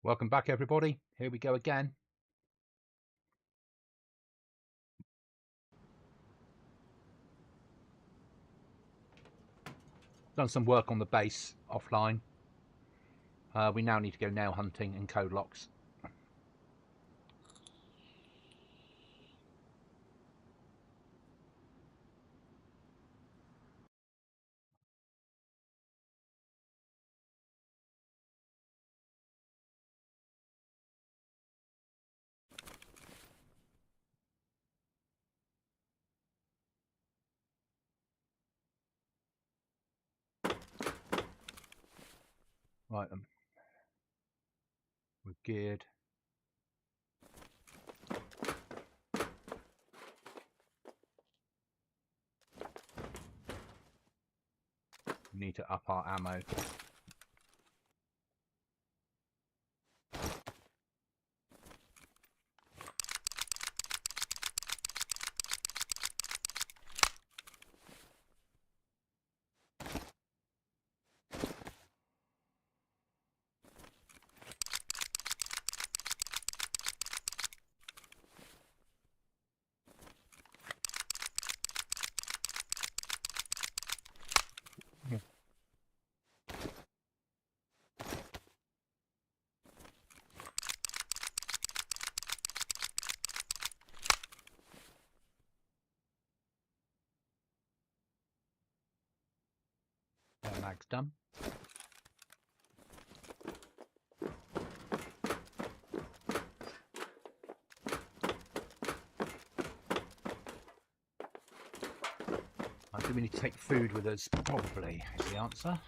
Welcome back, everybody. Here we go again. Done some work on the base offline. We now need to go nail hunting and code locks. Right then. We're geared. We need to up our ammo. Mag's done. Do we need to take food with us? Probably is the answer.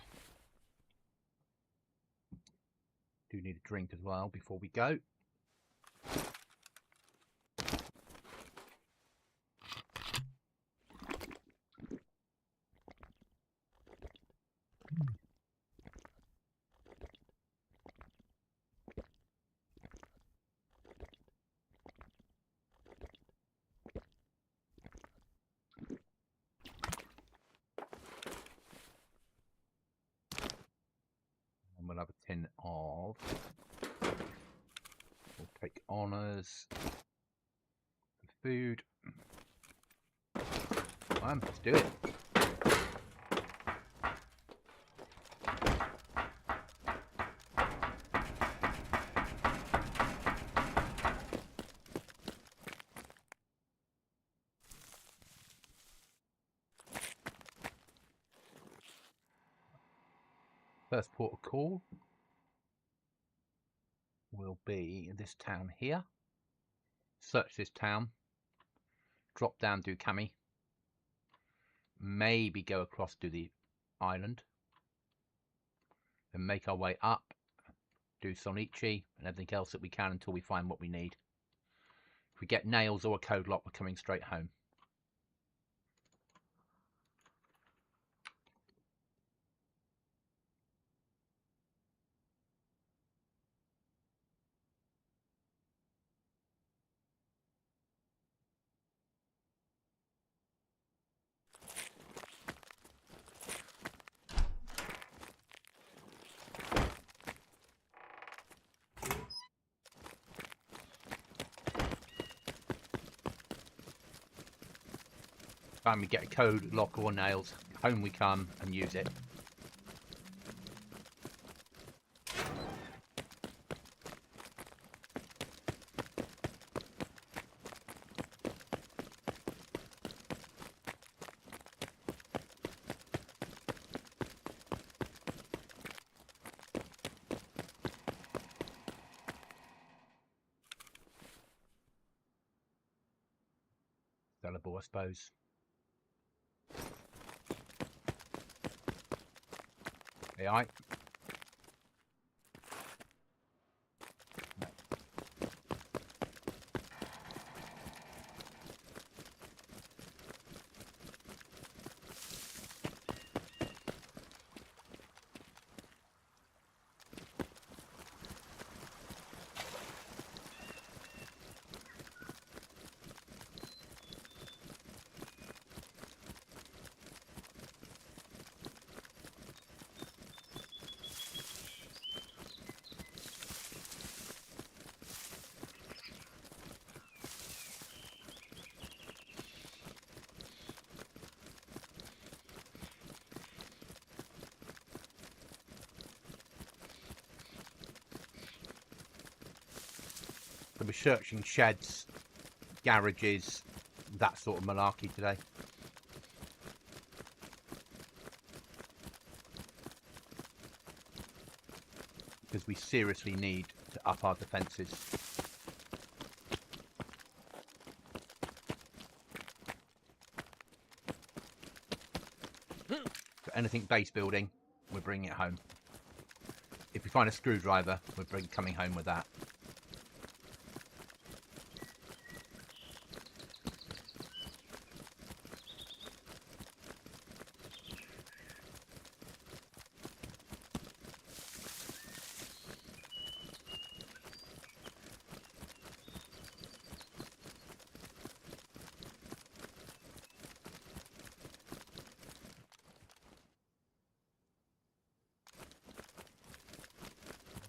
Do need a drink as well before we go. And we'll have a tin of. We'll take honours. Food. Let's do it. First port of call will be this town here. Search this town. Drop down, do Kami. Maybe go across to the island. Then make our way up. Do Sonichi and everything else that we can until we find what we need. If we get nails or a code lock, we're coming straight home. Time we get a code lock or nails, home we come and use it. Sellable, I suppose. AI. So we're searching sheds, garages, that sort of malarkey today. Because we seriously need to up our defences. So anything base building, we're bringing it home. If we find a screwdriver, we're coming home with that.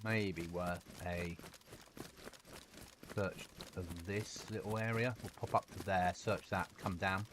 Maybe worth a search of this little area. We'll pop up to there, search that, come down.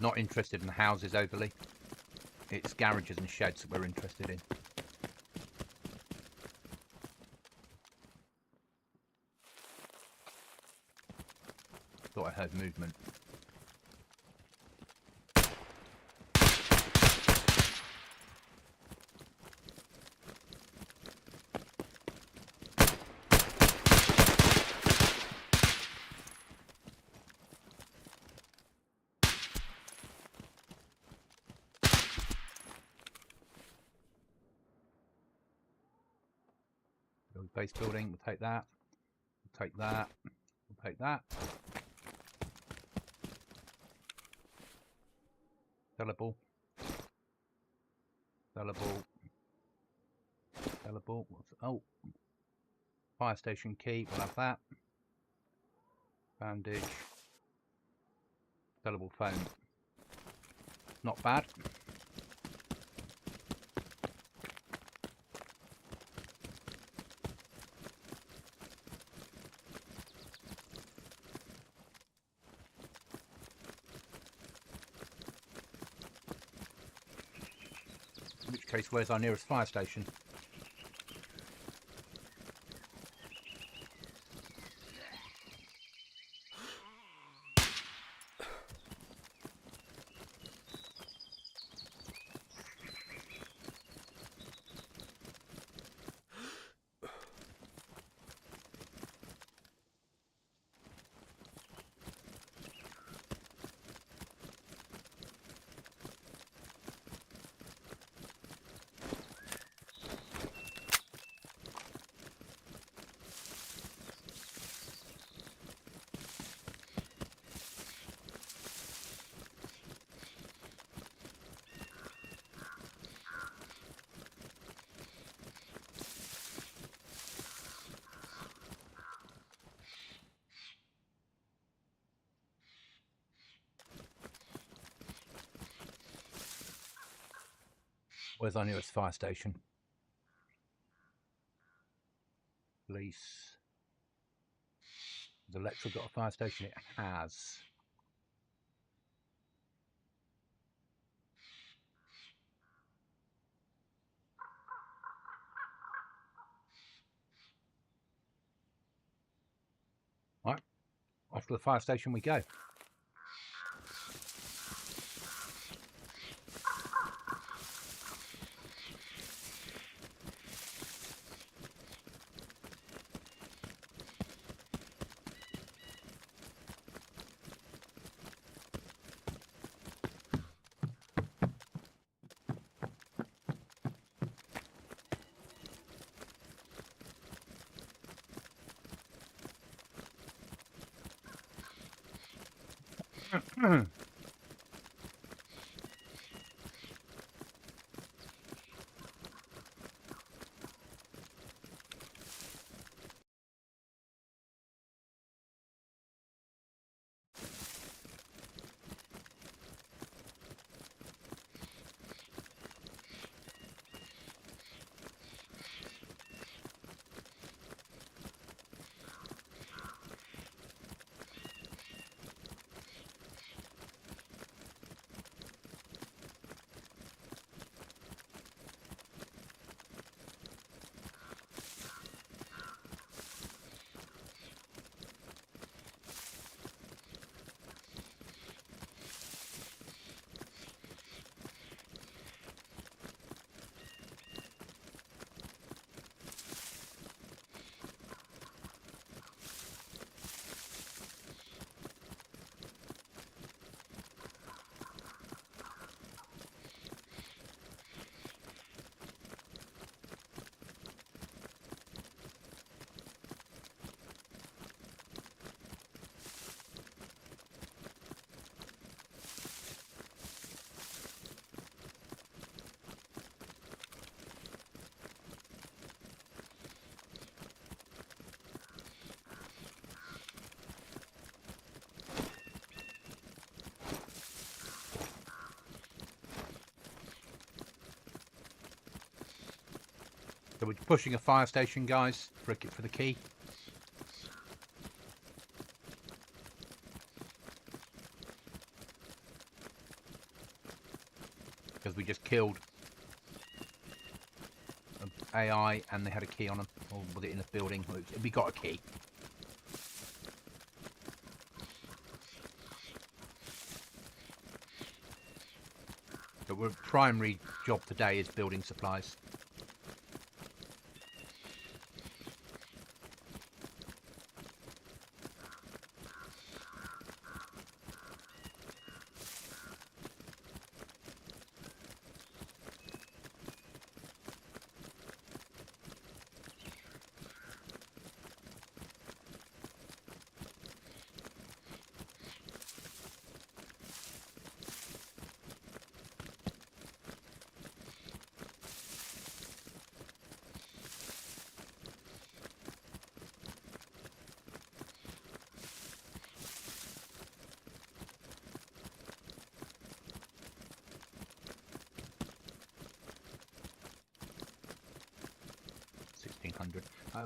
Not interested in the houses overly. It's garages and sheds that we're interested in. Thought I heard movement. Base building, we'll take that. We'll take that. We'll take that. Sellable. Sellable. Sellable. Oh. Fire station key, we'll have that. Bandage. Sellable phone. Not bad. In which case, where's our nearest fire station? Where's our nearest fire station? Police. Has Electra got a fire station? It has. Right, off to the fire station we go. So we're pushing a fire station, guys, for the key. Because we just killed an AI and they had a key on them. Or was it in the building? We got a key. But our primary job today is building supplies.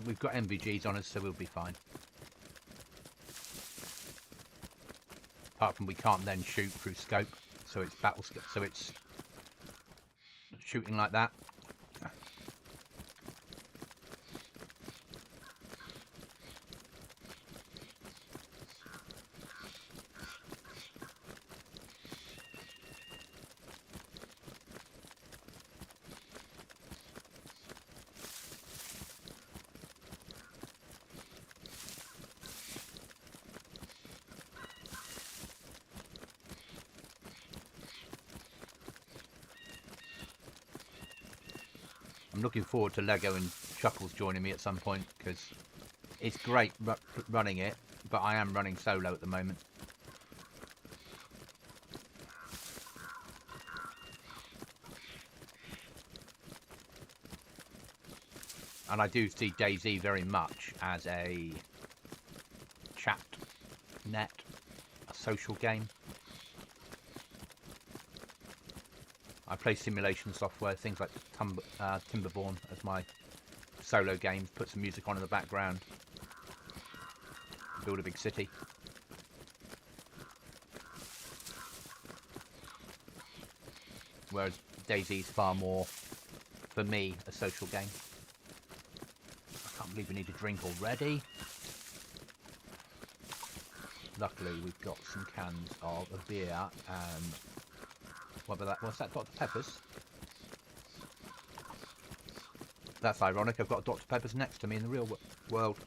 We've got MVGs on us, so we'll be fine. Apart from we can't then shoot through scope, so it's battle scope, so it's shooting like that. I'm looking forward to Lego and Chuckles joining me at some point, because it's great running it, but I am running solo at the moment. And I do see DayZ very much as a chat net, a social game. I play simulation software, things like Timberborn as my solo games, put some music on in the background, build a big city. Whereas DayZ is far more, for me, a social game. I can't believe we need a drink already. Luckily we've got some cans of a beer and what's that, Dr. Pepper's? That's ironic, I've got Dr. Pepper's next to me in the real world.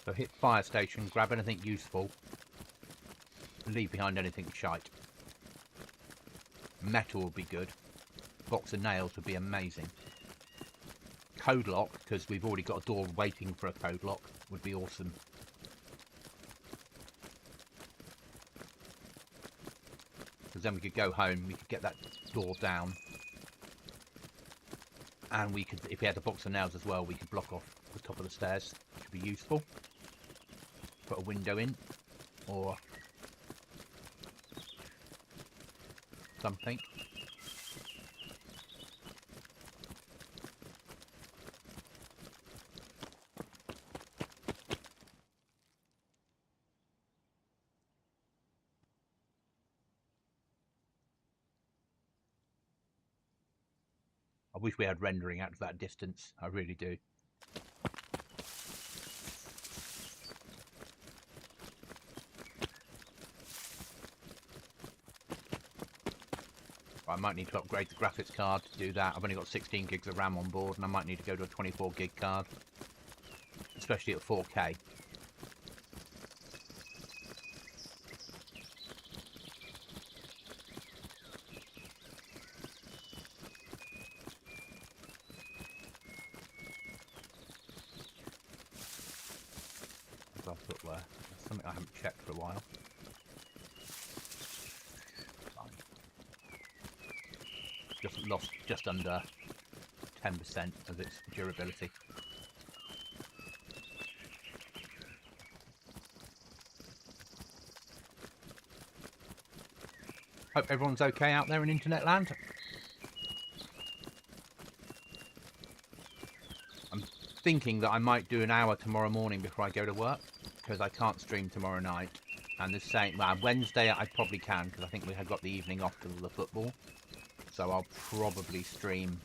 So hit fire station, grab anything useful, leave behind anything shite. Metal would be good. Box of nails would be amazing. Code lock, because we've already got a door waiting for a code lock, would be awesome. Because then we could go home, we could get that door down. And we could, if we had a box of nails as well, we could block off the top of the stairs, which would be useful. Put a window in, or something. I wish we had rendering out to that distance, I really do. I might need to upgrade the graphics card to do that. I've only got 16 gigs of RAM on board and I might need to go to a 24 gig card. especially at 4K. What have I put there? That's something I haven't checked for a while. Just lost just under 10% of its durability. Hope everyone's okay out there in internet land. I'm thinking that I might do an hour tomorrow morning before I go to work, because I can't stream tomorrow night. And the same, well, Wednesday I probably can, because I think we have got the evening off to the football. So I'll probably stream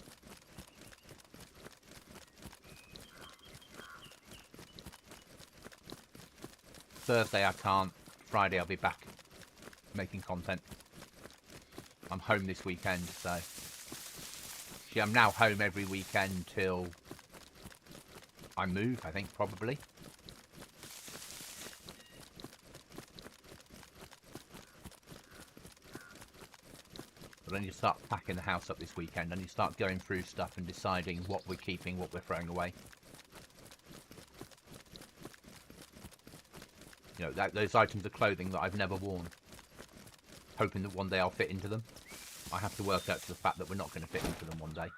Thursday. I can't. Friday I'll be back making content. I'm home this weekend, so yeah, I'm now home every weekend till I move, I think, probably. But then you start packing the house up this weekend and you start going through stuff and deciding what we're keeping, what we're throwing away. You know, those items of clothing that I've never worn, hoping that one day I'll fit into them. I have to work out to the fact that we're not going to fit into them one day.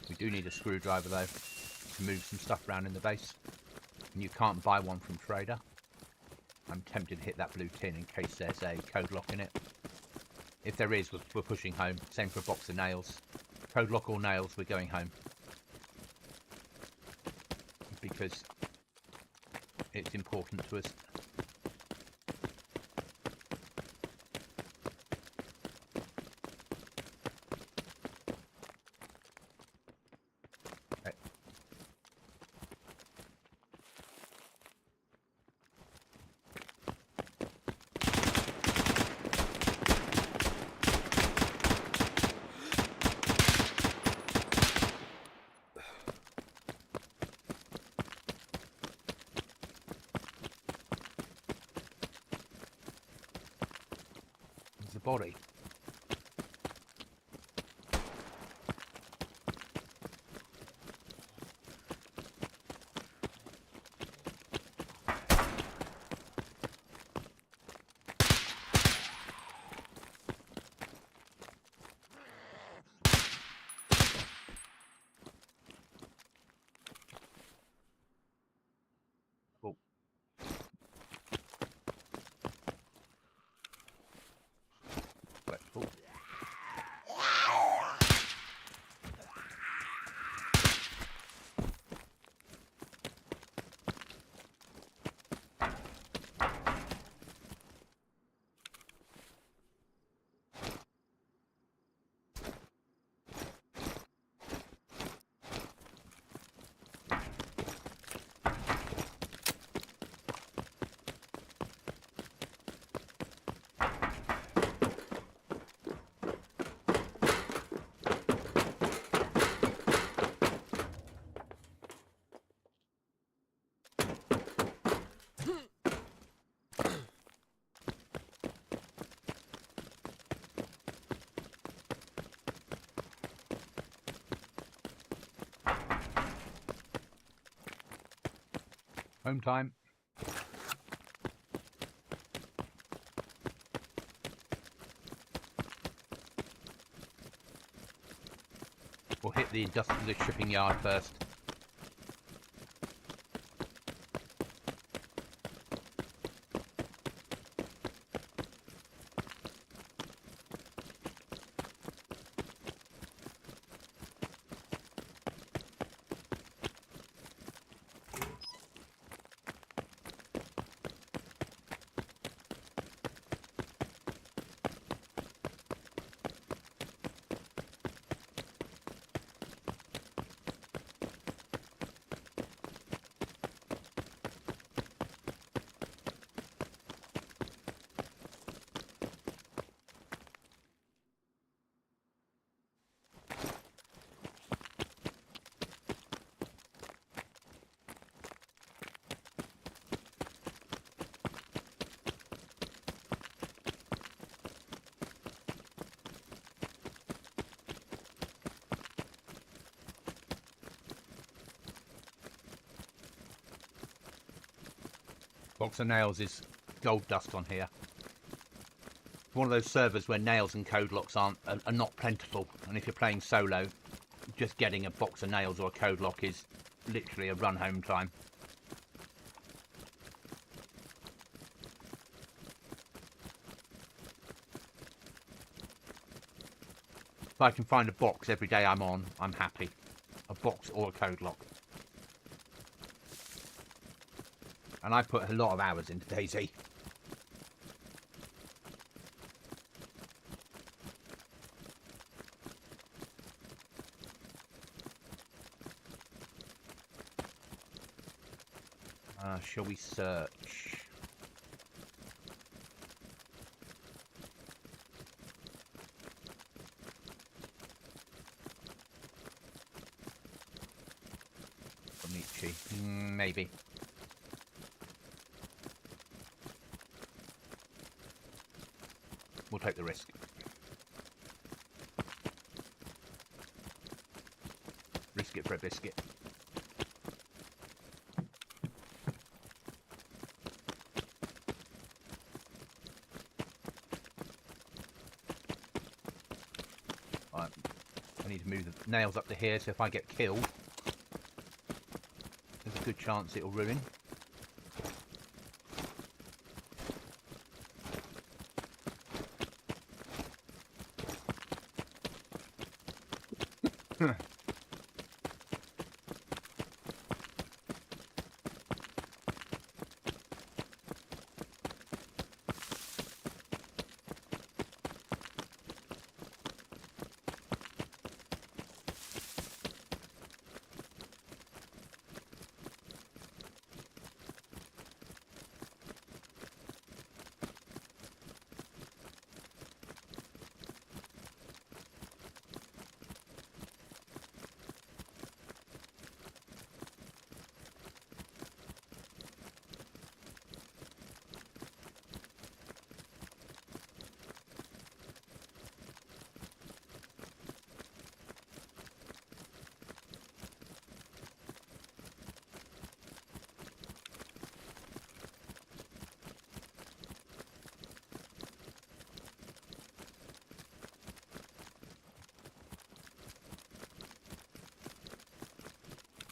We do need a screwdriver though to move some stuff around in the base, and you can't buy one from Trader. I'm tempted to hit that blue tin in case there's a code lock in it. If there is, we're pushing home. Same for a box of nails. Code lock or nails, we're going home, because it's important to us. The body. Oh. Oh. Home time. We'll hit the shipping yard first. Box of nails is gold dust on here. One of those servers where nails and code locks are not plentiful, and if you're playing solo, just getting a box of nails or a code lock is literally a run home time. If I can find a box every day I'm on, I'm happy. A box or a code lock. And I put a lot of hours into DayZ. Shall we search? Amici, maybe. We'll take the risk. Risk it for a biscuit. Right. I need to move the nails up to here, so if I get killed, there's a good chance it'll ruin.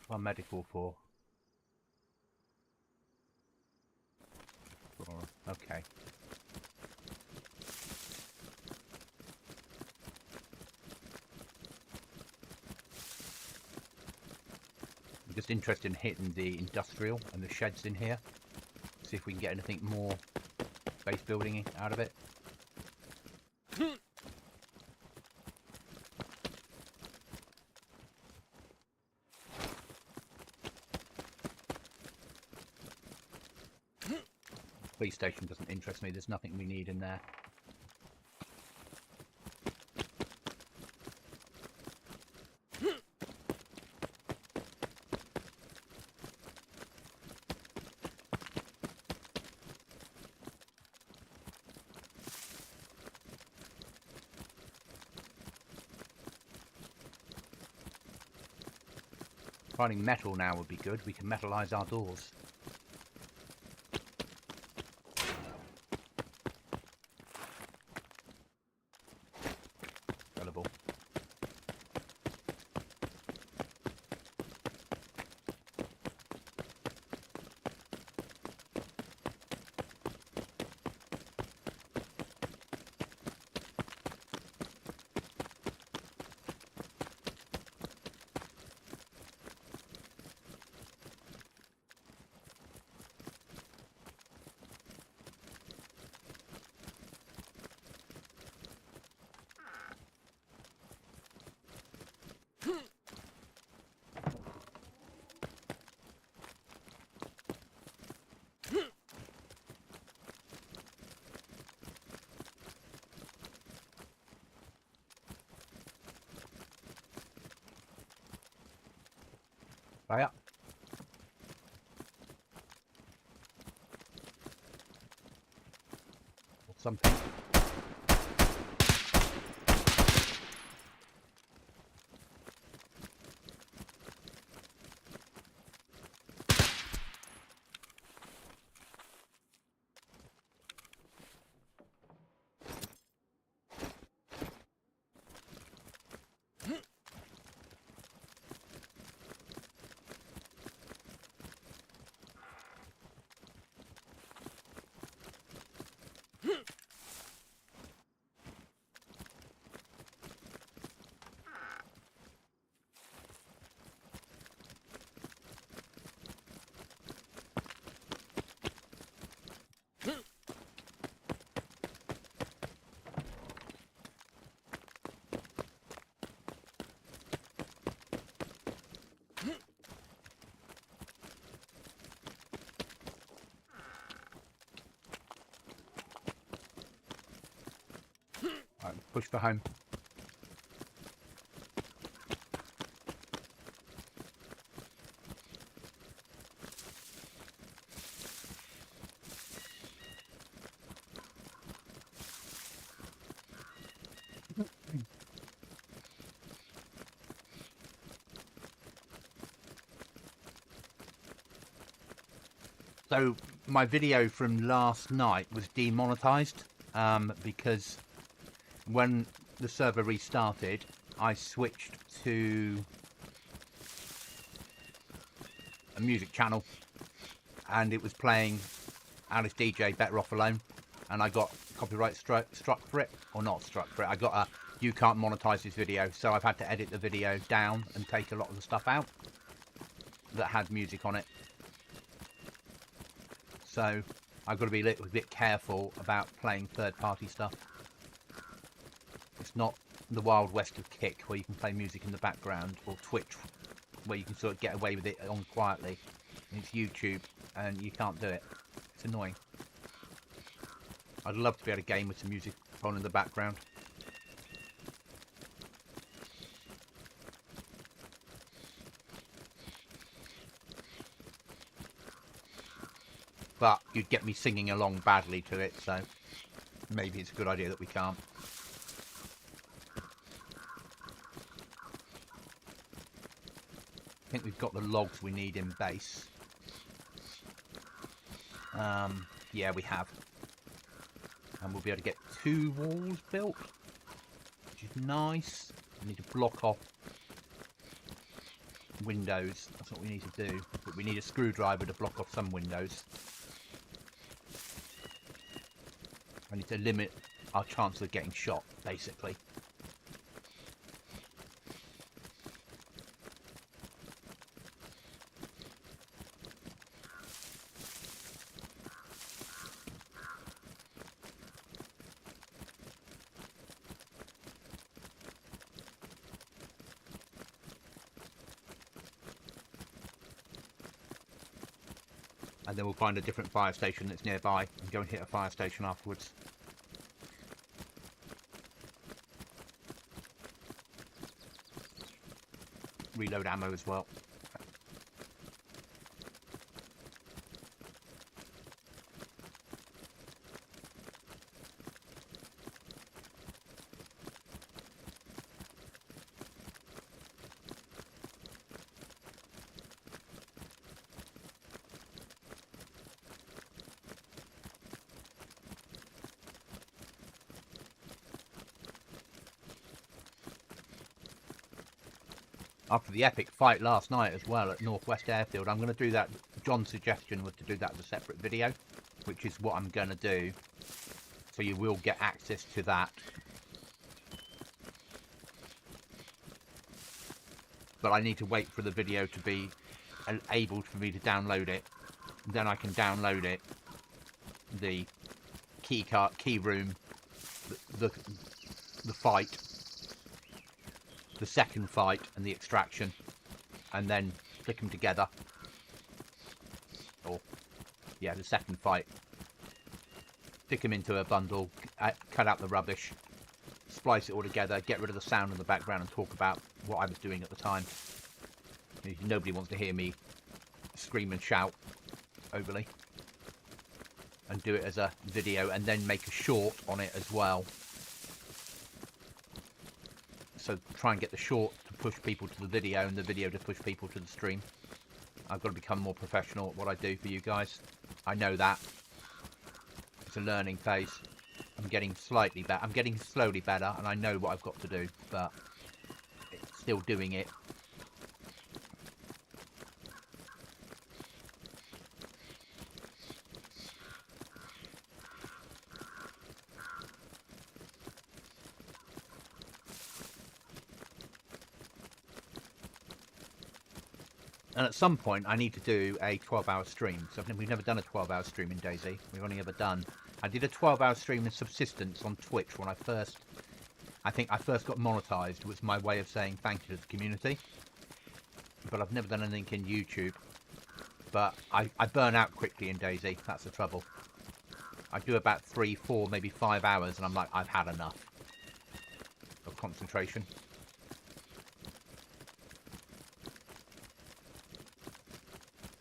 One medical for. Okay. I'm just interested in hitting the industrial and the sheds in here. See if we can get anything more base building out of it. Police station doesn't interest me. There's nothing we need in there. Finding metal now would be good. We can metalize our doors. Fire. Or something. Push for home. So my video from last night was demonetized because when the server restarted, I switched to a music channel and it was playing Alice DJ Better Off Alone, and I got copyright struck for it, or not struck for it. I got a you can't monetize this video, so I've had to edit the video down and take a lot of the stuff out that had music on it. So I've got to be a little bit careful about playing third-party stuff. It's not the Wild West of Kick, where you can play music in the background, or Twitch, where you can sort of get away with it on quietly. And it's YouTube, and you can't do it. It's annoying. I'd love to be able to game with some music on in the background. But you'd get me singing along badly to it, so maybe it's a good idea that we can't. I think we've got the logs we need in base. Yeah, we have. And we'll be able to get 2 walls built, which is nice. We need to block off windows. That's what we need to do. But we need a screwdriver to block off some windows. I need to limit our chance of getting shot, basically. And then we'll find a different fire station that's nearby and go and hit a fire station afterwards. Reload ammo as well. After the epic fight last night as well at Northwest Airfield, I'm going to do that. John's suggestion was to do that as a separate video, which is what I'm going to do. So you will get access to that. But I need to wait for the video to be able for me to download it. Then I can download it, the key room, the fight, the second fight and the extraction, and then stick them together. Or yeah, the second fight, stick them into a bundle, cut out the rubbish, splice it all together, get rid of the sound in the background, and talk about what I was doing at the time. Nobody wants to hear me scream and shout overly. And do it as a video, and then make a short on it as well. So try and get the short to push people to the video, and the video to push people to the stream. I've got to become more professional at what I do for you guys. I know that. It's a learning phase. I'm getting slightly better. I'm getting slowly better, and I know what I've got to do, but it's still doing it. And at some point, I need to do a 12-hour stream. So we've never done a 12-hour stream in DayZ. We've only ever done... I did a 12-hour stream in Subsistence on Twitch when I first got monetized. It was my way of saying thank you to the community. But I've never done anything in YouTube. But I burn out quickly in DayZ. That's the trouble. I do about 3, 4, maybe 5 hours, and I'm like, I've had enough. concentration.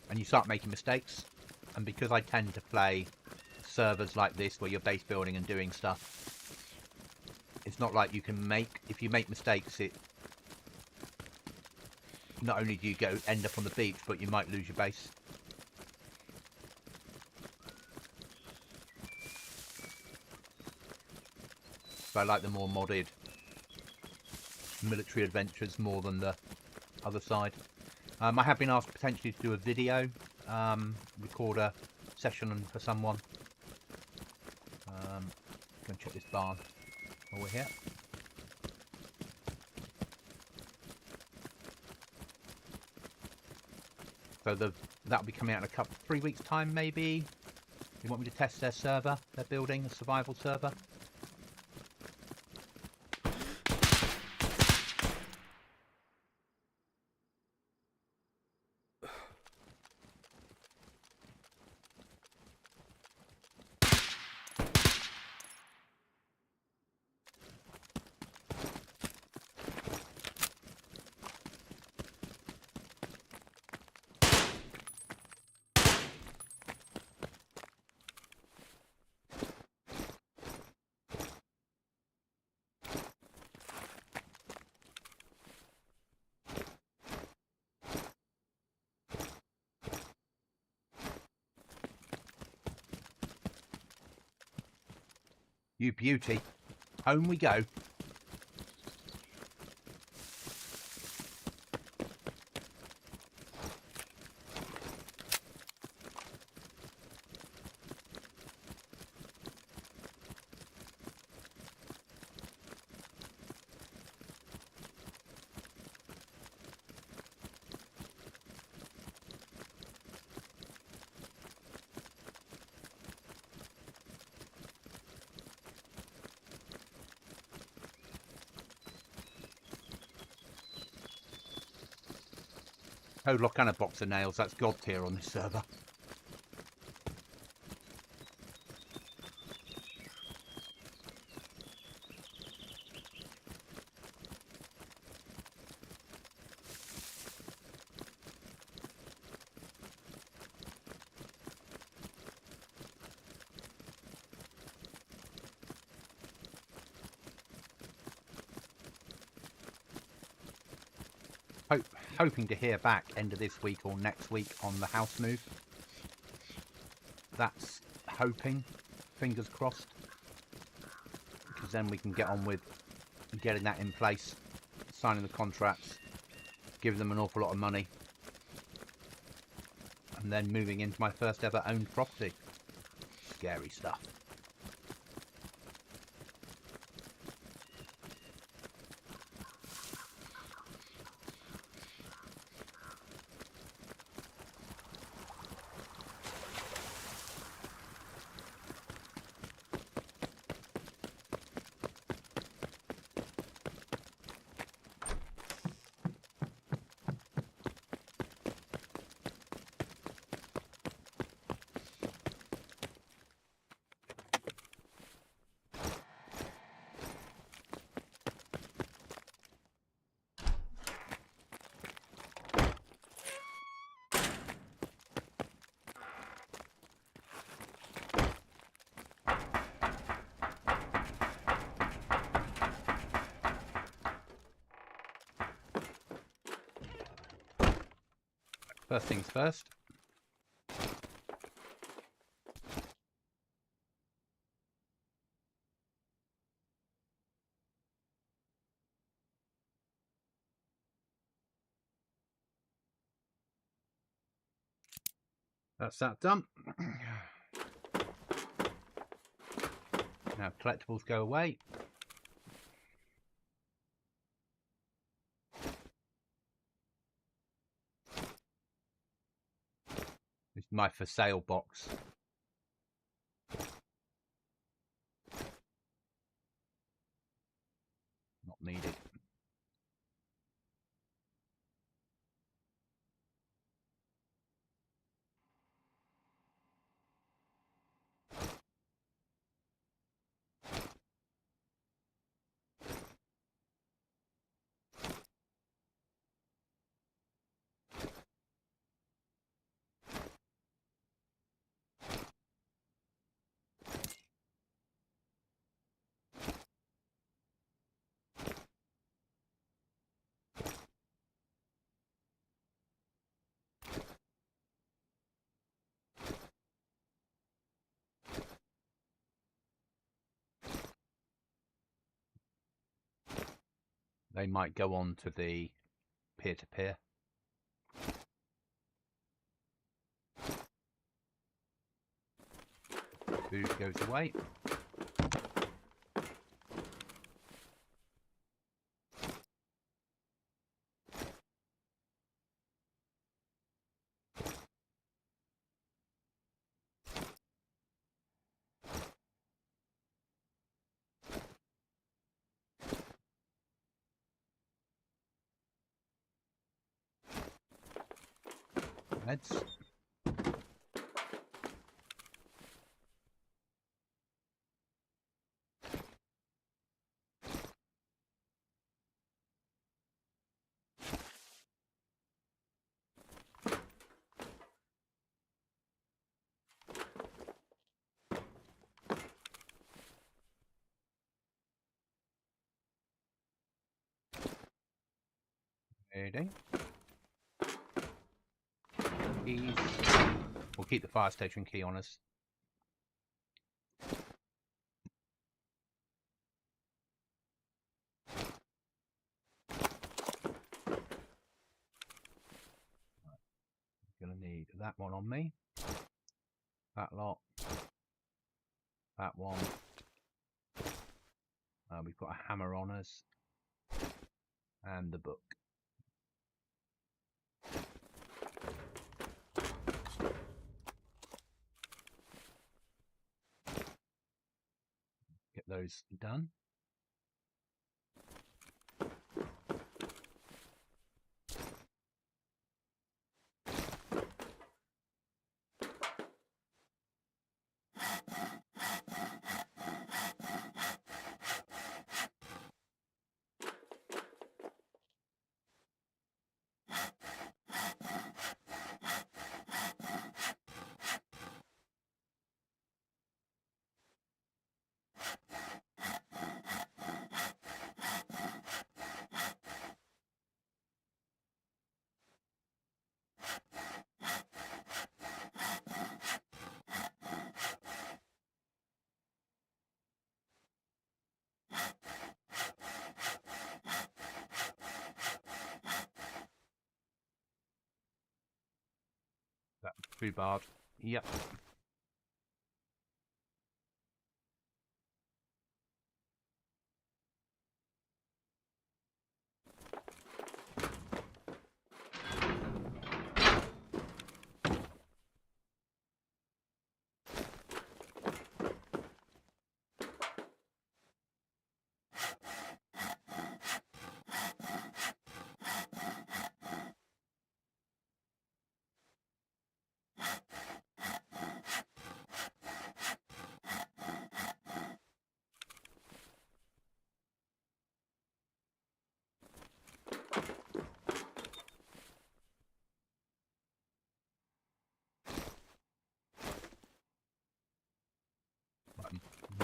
And you start making mistakes. And because I tend to play servers like this where you're base building and doing stuff, it's not like you can make, if you make mistakes, it not only do you end up on the beach, but you might lose your base. So I like the more modded military adventures more than the other side. I have been asked potentially to do a video, record a session for someone. Go and check this barn while we're here. So that'll be coming out in a 3 weeks time maybe. You want me to test their server, they're building a survival server. You beauty. Home we go. Oh, look, and a box of nails. That's God tier on this server. Hoping to hear back end of this week or next week on the house move. That's hoping, fingers crossed, because then we can get on with getting that in place, signing the contracts, giving them an awful lot of money, and then moving into my first ever owned property. Scary stuff. First things first. That's that done. Now collectibles go away. This is my for sale box. Not needed. They might go on to the peer-to-peer. Food goes away. Meds. Ready. Keys. We'll keep the fire station key on us. Gonna need that one on me. That lot. That one. We've got a hammer on us. And the book. Get those done. That rhubarb. Yep.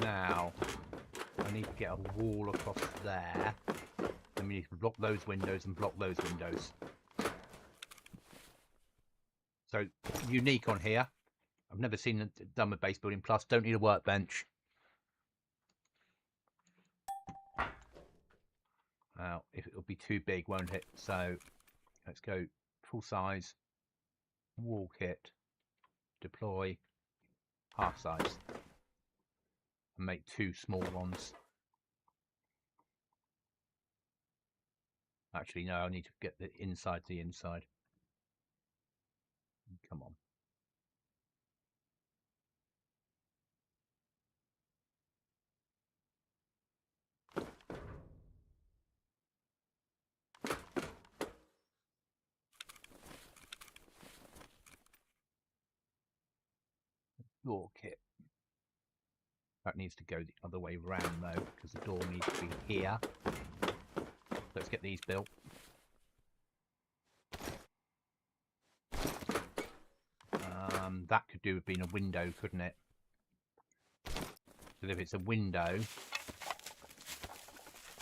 Now, I need to get a wall across there. Then we need to block those windows and block those windows. So, unique on here. I've never seen it done with Base Building Plus. Don't need a workbench. Now, if it'll be too big, won't it? So, let's go full size, wall kit, deploy, half size. And make 2 small ones. Actually, no, I need to get the inside to the inside. Come on. Door kit. That needs to go the other way round though, because the door needs to be here. Let's get these built. That could do with being a window, couldn't it? So if it's a window,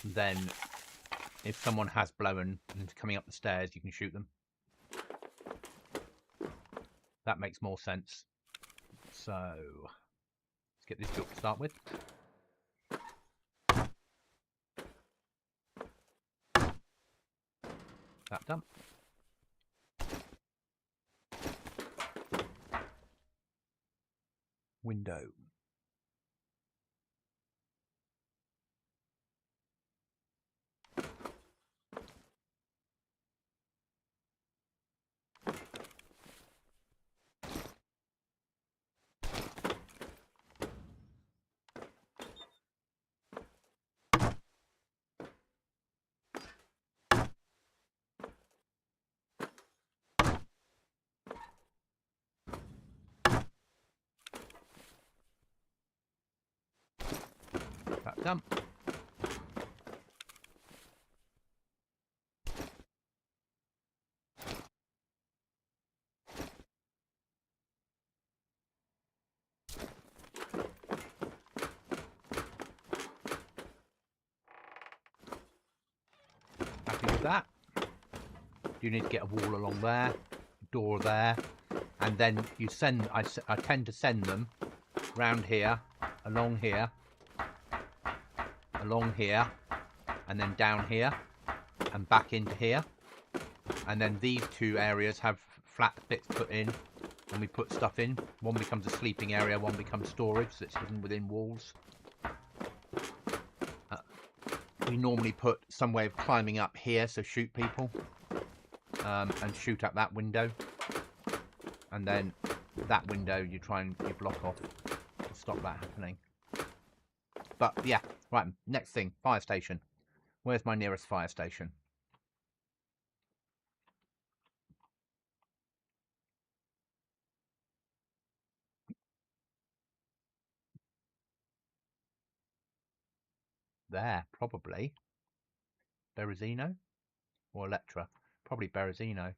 then if someone has blown and coming up the stairs, you can shoot them. That makes more sense. So let's get this built to start with. Done. Window. That's done. Happy with that. You need to get a wall along there, door there, and then you send. I tend to send them round here, along here, and then down here, and back into here. And then these two areas have flat bits put in, and we put stuff in. One becomes a sleeping area, one becomes storage that's hidden within walls. We normally put some way of climbing up here, so shoot people, and shoot at that window. And then that window you block off to stop that happening. But yeah, right, next thing, fire station. Where's my nearest fire station? There, probably. Berezino or Electra? Probably Berezino.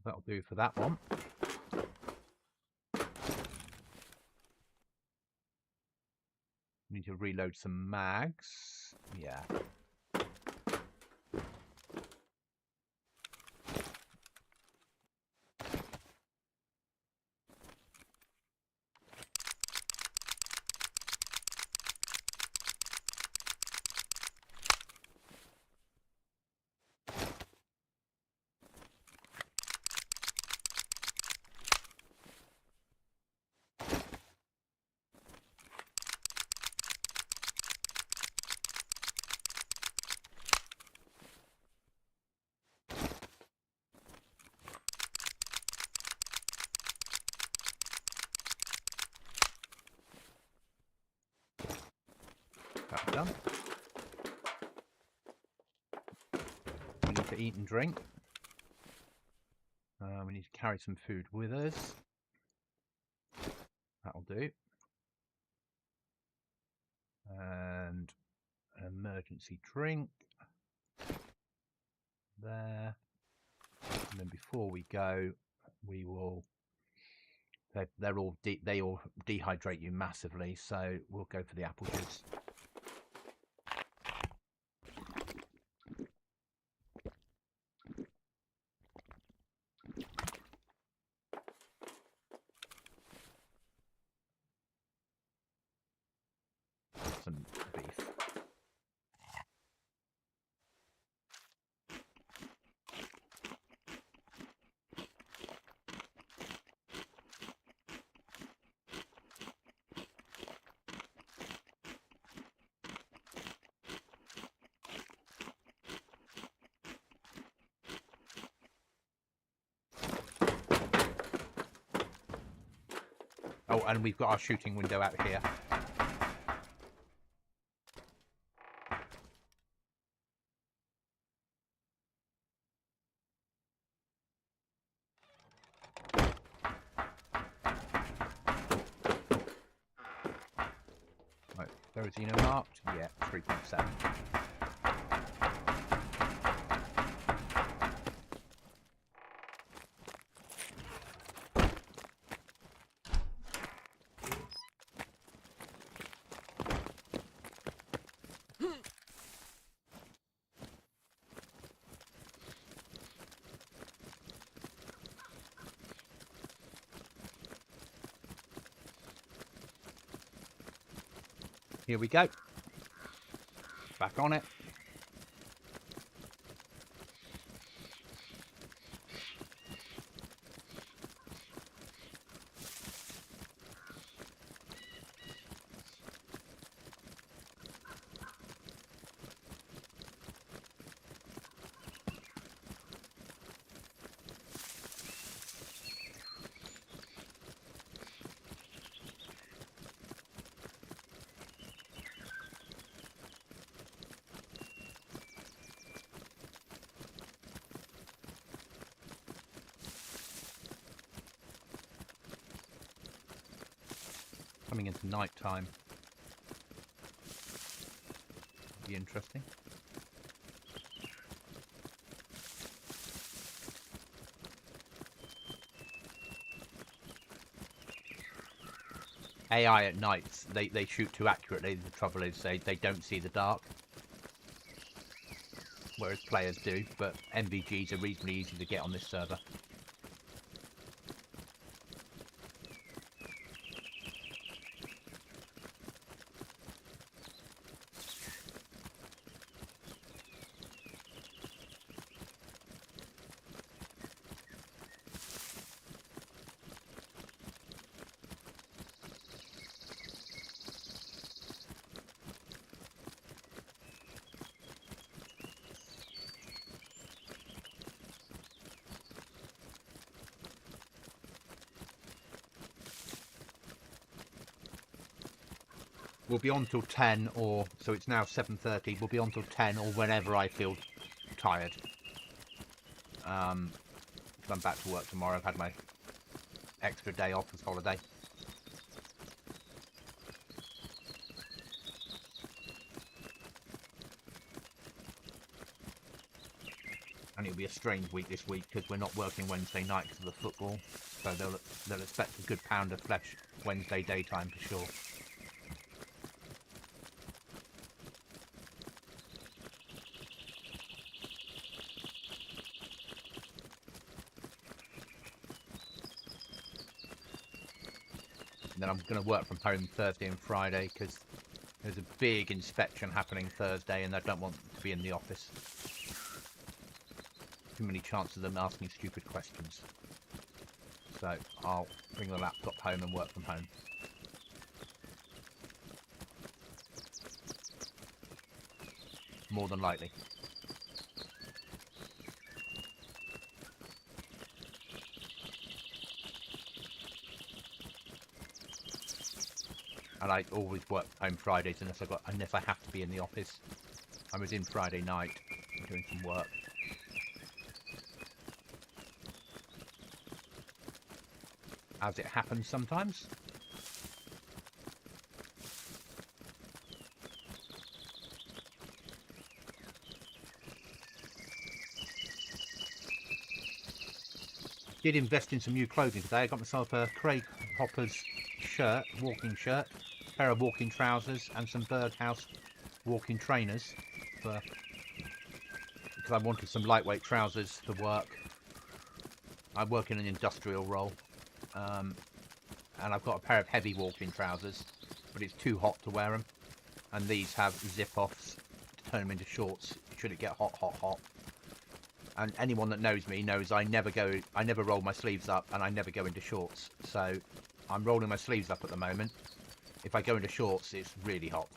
That'll do for that one. Need to reload some mags. Yeah. That's done. We need to eat and drink. We need to carry some food with us. That'll do. And an emergency drink. There. And then before we go, we will... They all dehydrate you massively, so we'll go for the apple juice. Some beef. Oh, and we've got our shooting window out here. Right, Berezino marked. Yeah, 3.7. Here we go. Back on it. Coming into night time. Be interesting. AI at nights, they shoot too accurately. The trouble is they don't see the dark, whereas players do, but MVGs are reasonably easy to get on this server. We'll be on till 10, or so it's now 7:30. We'll be on till 10 or whenever I feel tired. Because I'm back to work tomorrow. I've had my extra day off as holiday. And it'll be a strange week this week because we're not working Wednesday night because of the football. So they'll expect a good pound of flesh Wednesday daytime for sure. And then I'm going to work from home Thursday and Friday because there's a big inspection happening Thursday and I don't want to be in the office. Too many chances of them asking stupid questions. So I'll bring the laptop home and work from home. More than likely. And I always work home Fridays unless I have to be in the office. I was in Friday night doing some work. As it happens sometimes. Did invest in some new clothing today. I got myself a Craig Hopper's shirt, walking shirt, a pair of walking trousers and some Birdhouse walking trainers because I wanted some lightweight trousers for work. I work in an industrial role. And I've got a pair of heavy walking trousers, but it's too hot to wear them. And these have zip-offs to turn them into shorts should it get hot. And anyone that knows me knows I never roll my sleeves up and I never go into shorts. So I'm rolling my sleeves up at the moment. If I go into shorts, it's really hot.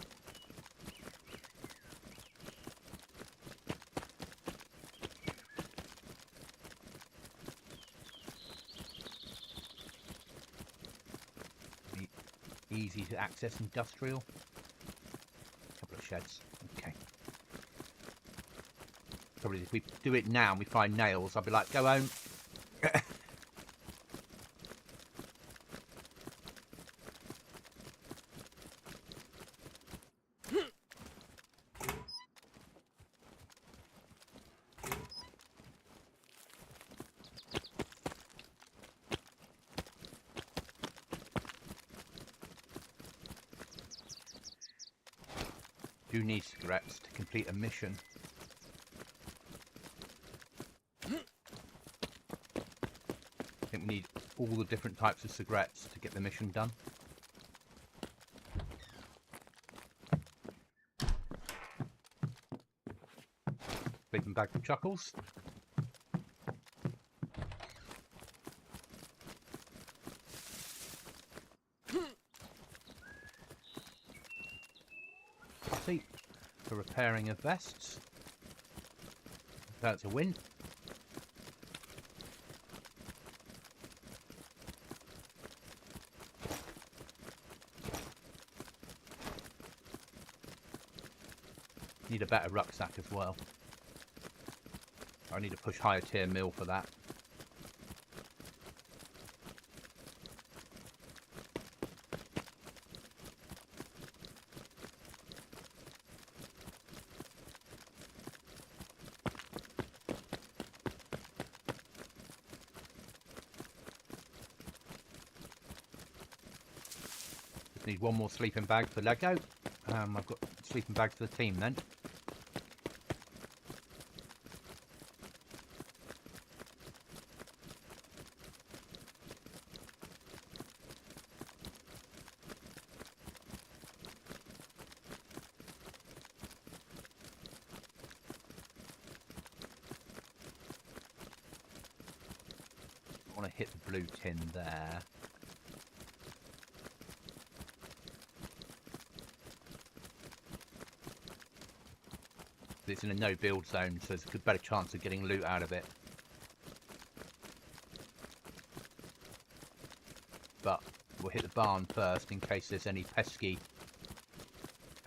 Easy to access industrial. Couple of sheds. Okay. Probably if we do it now and we find nails, I'll be like, go home. Do need cigarettes to complete a mission. I think we need all the different types of cigarettes to get the mission done. bag for Chuckles. See, for repairing of vests. That's a win. Need a better rucksack as well. I need to push higher tier mill for that. Just need one more sleeping bag for Lego. I've got a sleeping bag for the team then. I want to hit the blue tin there. It's in a no build zone, so there's a good better chance of getting loot out of it. But we'll hit the barn first in case there's any pesky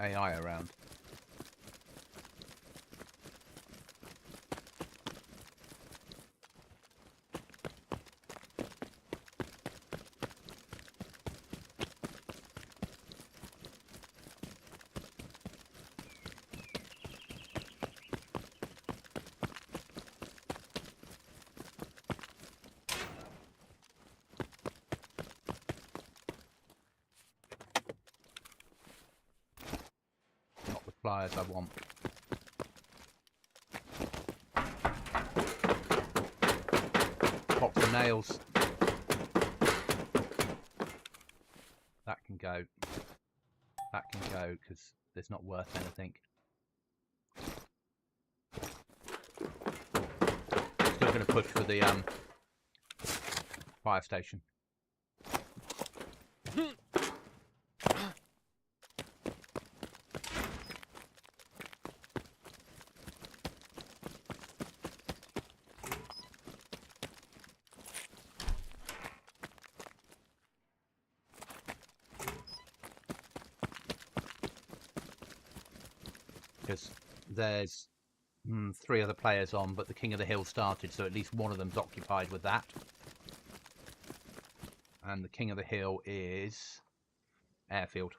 AI around. Pliers I want. Box of nails. That can go. That can go because it's not worth anything. Still going to push for the fire station. Because there's 3 other players on, but the King of the Hill started, so at least one of them's occupied with that. And the King of the Hill is Airfield.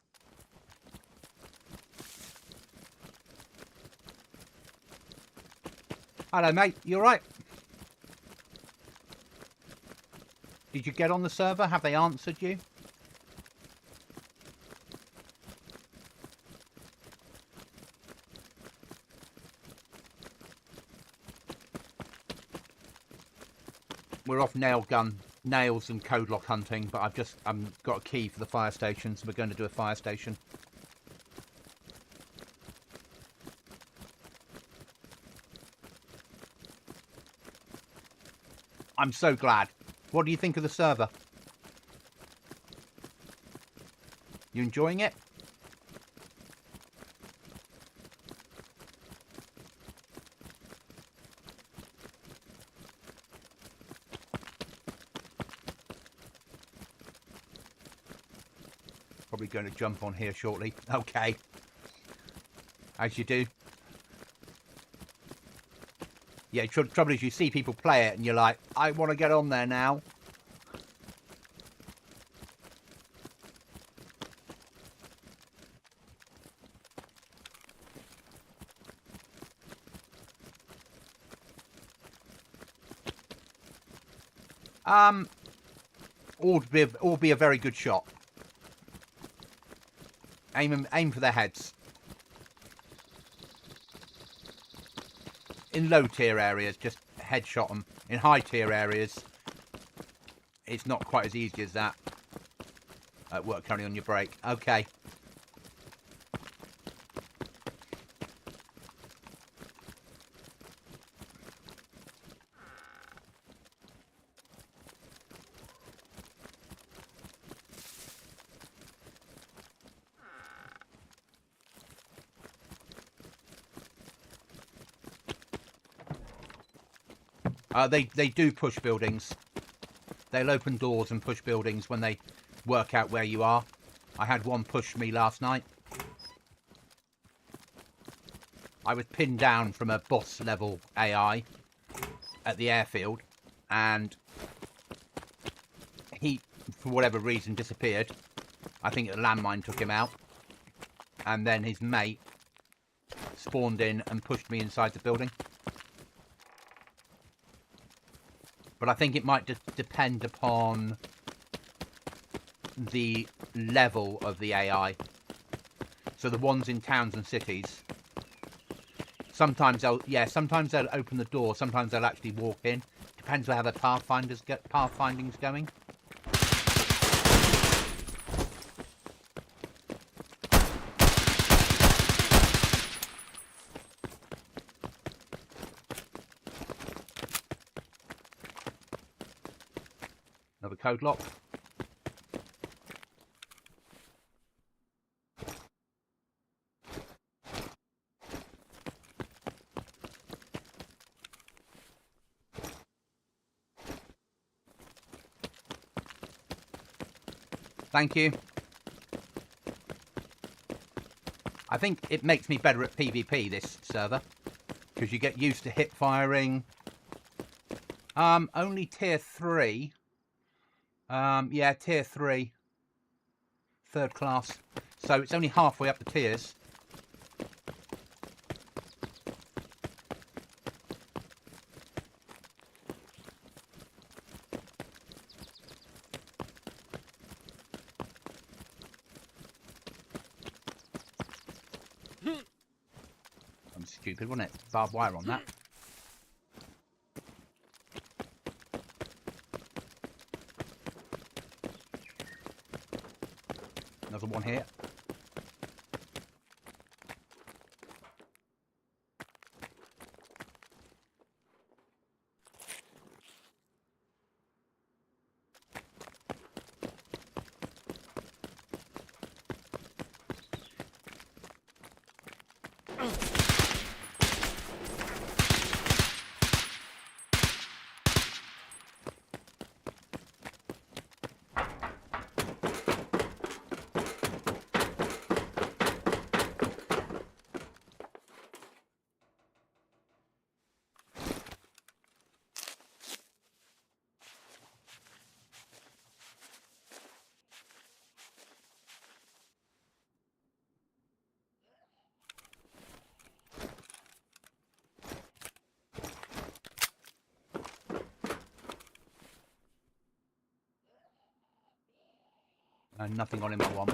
Hello, mate. You alright? Did you get on the server? Have they answered you? We're off nails and code lock hunting, but I've got a key for the fire station, so we're going to do a fire station. I'm so glad. What do you think of the server? You enjoying it? Probably going to jump on here shortly. Okay. As you do. Yeah, trouble is you see people play it and you're like, I want to get on there now. All be a very good shot. Aim for their heads. In low tier areas, just headshot them. In high tier areas, it's not quite as easy as that. Work currently on your break. Okay. They do push buildings. They'll open doors and push buildings when they work out where you are. I had one push me last night. I was pinned down from a boss level AI at the airfield, and he, for whatever reason, disappeared. I think a landmine took him out, and then his mate spawned in and pushed me inside the building. But I think it might just depend upon the level of the AI. So the ones in towns and cities, sometimes they'll open the door, sometimes they'll actually walk in. Depends on how the pathfinding's going. Another code lock. Thank you. I think it makes me better at PvP, this server, because you get used to hip firing. Only tier 3. Yeah, tier 3. 3rd class. So it's only halfway up the tiers. I'm stupid, wasn't it? Barbed wire on that. Another one here. Nothing on him at one.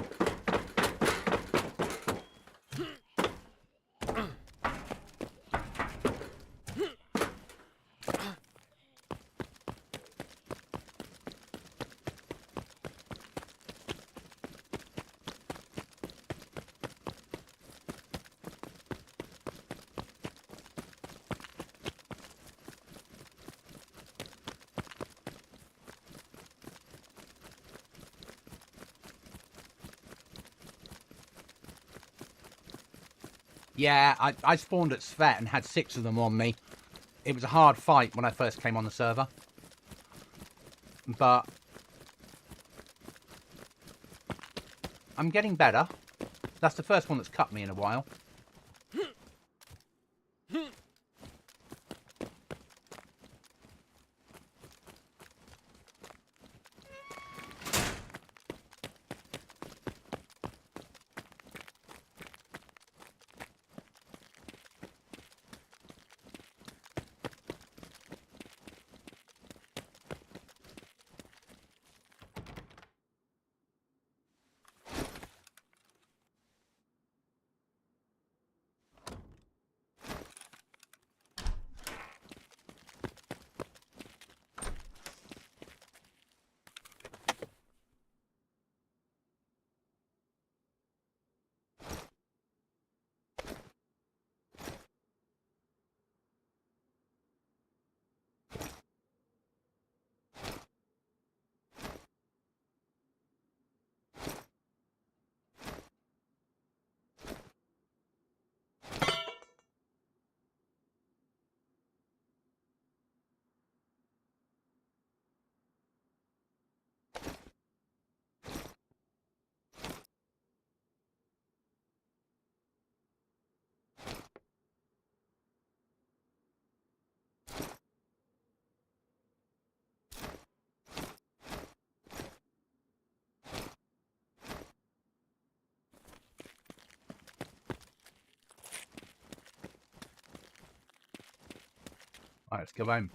Yeah, I spawned at Svet and had 6 of them on me. It was a hard fight when I first came on the server. But I'm getting better. That's the first one that's cut me in a while. let's go home.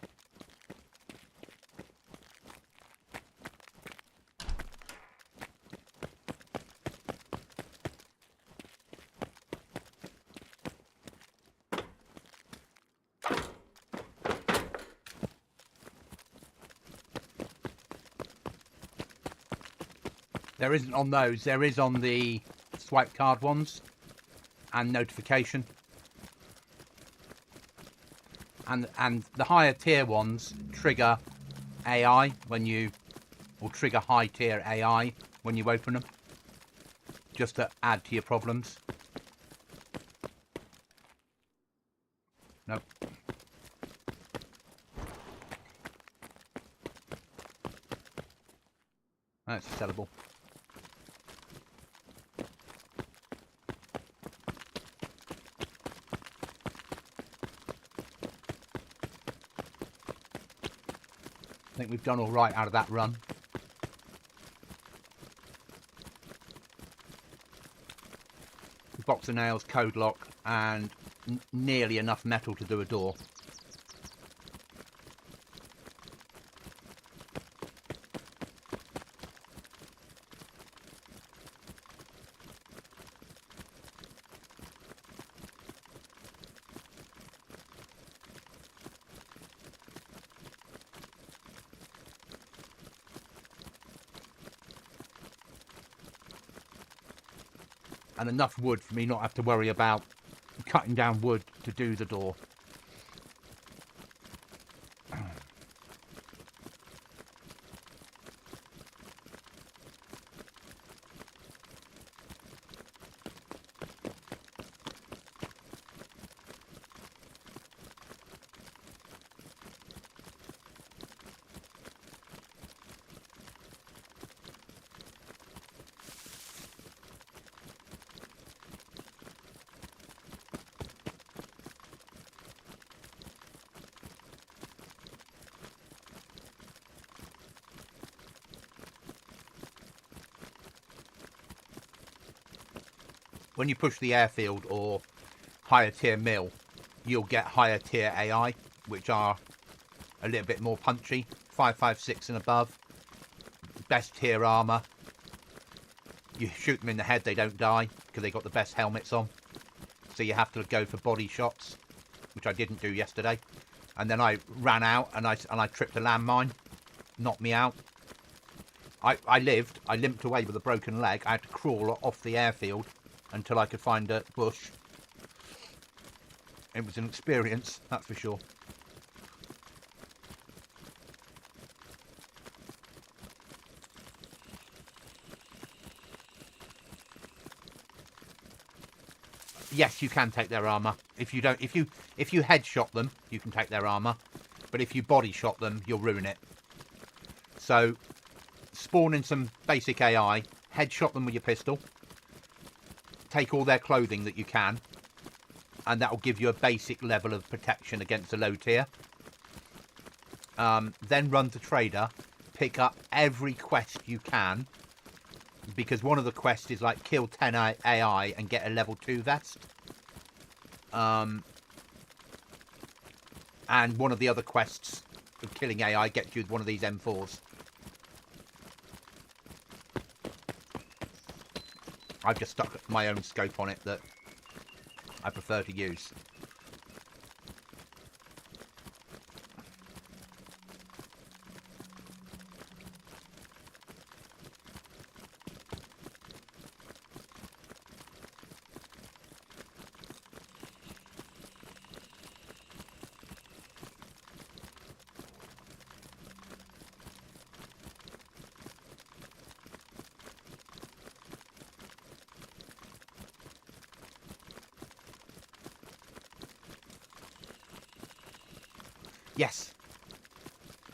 There isn't on those. There is on the swipe card ones and notification. And the higher tier ones trigger AI when you, or trigger high tier AI when you open them, just to add to your problems. Nope. That's sellable. I think we've done all right out of that run. Box of nails, code lock, and nearly enough metal to do a door. And enough wood for me not have to worry about cutting down wood to do the door. When you push the airfield or higher tier mill, you'll get higher tier AI, which are a little bit more punchy. 556 and above. Best tier armor. You shoot them in the head, they don't die because they got the best helmets on. So you have to go for body shots, which I didn't do yesterday. And then I ran out and I tripped a landmine, knocked me out. I lived. I limped away with a broken leg. I had to crawl off the airfield until I could find a bush. It was an experience, that's for sure. Yes, you can take their armor. If you headshot them, you can take their armor. But if you body shot them, you'll ruin it. So spawn in some basic AI, headshot them with your pistol. Take all their clothing that you can, and that will give you a basic level of protection against a low tier. Then run to trader, pick up every quest you can, because one of the quests is like kill 10 AI and get a level 2 vest. And one of the other quests of killing AI gets you one of these M4s. I've just stuck my own scope on it that I prefer to use. Yes.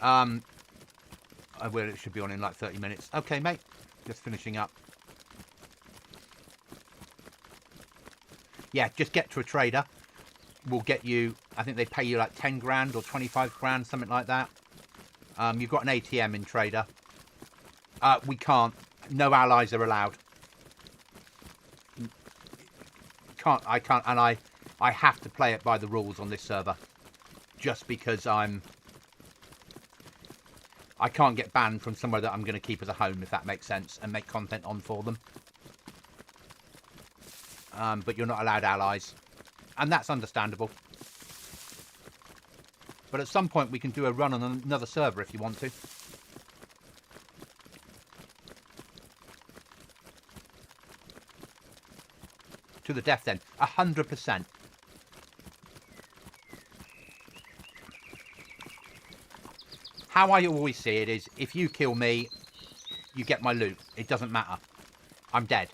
I will. It should be on in like 30 minutes. Okay, mate. Just finishing up. Yeah, just get to a trader. We'll get you, I think they pay you like 10 grand or 25 grand, something like that. You've got an ATM in trader. We can't. No allies are allowed. I can't, and I have to play it by the rules on this server. just because I can't get banned from somewhere that I'm going to keep as a home, if that makes sense, and make content on for them. But you're not allowed allies, and that's understandable. But at some point we can do a run on another server if you want to. To the death then, 100%. How I always see it is, if you kill me, you get my loot. It doesn't matter. I'm dead.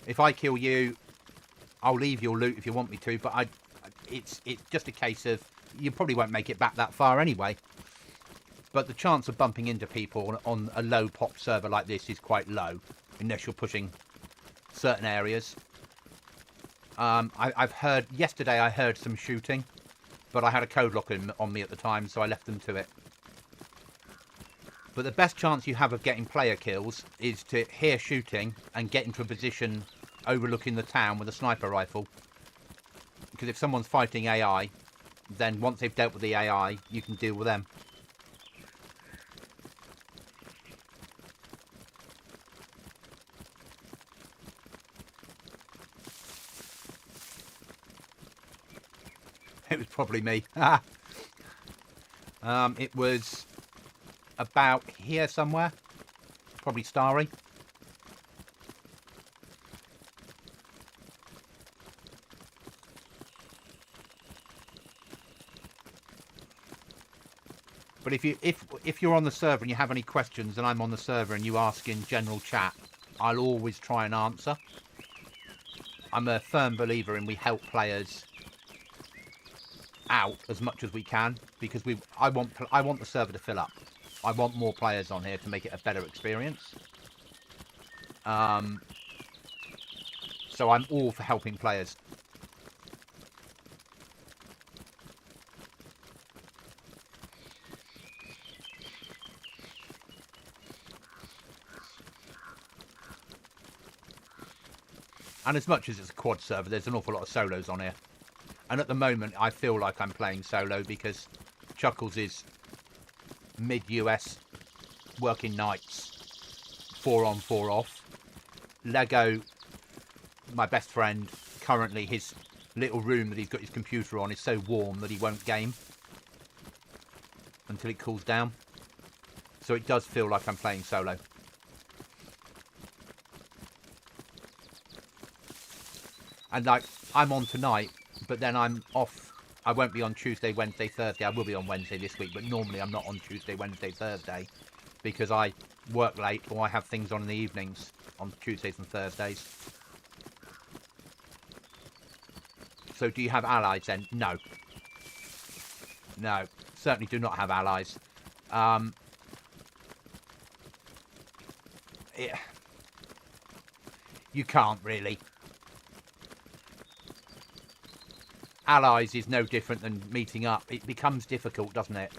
If I kill you, I'll leave your loot if you want me to, but it's just a case of, you probably won't make it back that far anyway. But the chance of bumping into people on a low pop server like this is quite low, unless you're pushing certain areas. I've heard, yesterday I heard some shooting, but I had a code lock on me at the time, so I left them to it. But the best chance you have of getting player kills is to hear shooting and get into a position overlooking the town with a sniper rifle. Because if someone's fighting AI, then once they've dealt with the AI, you can deal with them. It was probably me. It was about here somewhere. Probably Starry. But if you're on the server and you have any questions and I'm on the server and you ask in general chat, I'll always try and answer. I'm a firm believer in we help players out as much as we can, because I want the server to fill up. I want more players on here to make it a better experience. So I'm all for helping players. And as much as it's a quad server, there's an awful lot of solos on here. And at the moment, I feel like I'm playing solo because Chuckles is mid-US, working nights, 4 on, 4 off. Lego, my best friend, currently his little room that he's got his computer on is so warm that he won't game until it cools down. So it does feel like I'm playing solo. And like, I'm on tonight, but then I'm off. I won't be on Tuesday, Wednesday, Thursday. I will be on Wednesday this week, but normally I'm not on Tuesday, Wednesday, Thursday, because I work late or I have things on in the evenings on Tuesdays and Thursdays. So do you have allies then? No. No, certainly do not have allies. You can't really. Allies is no different than meeting up. It becomes difficult, doesn't it?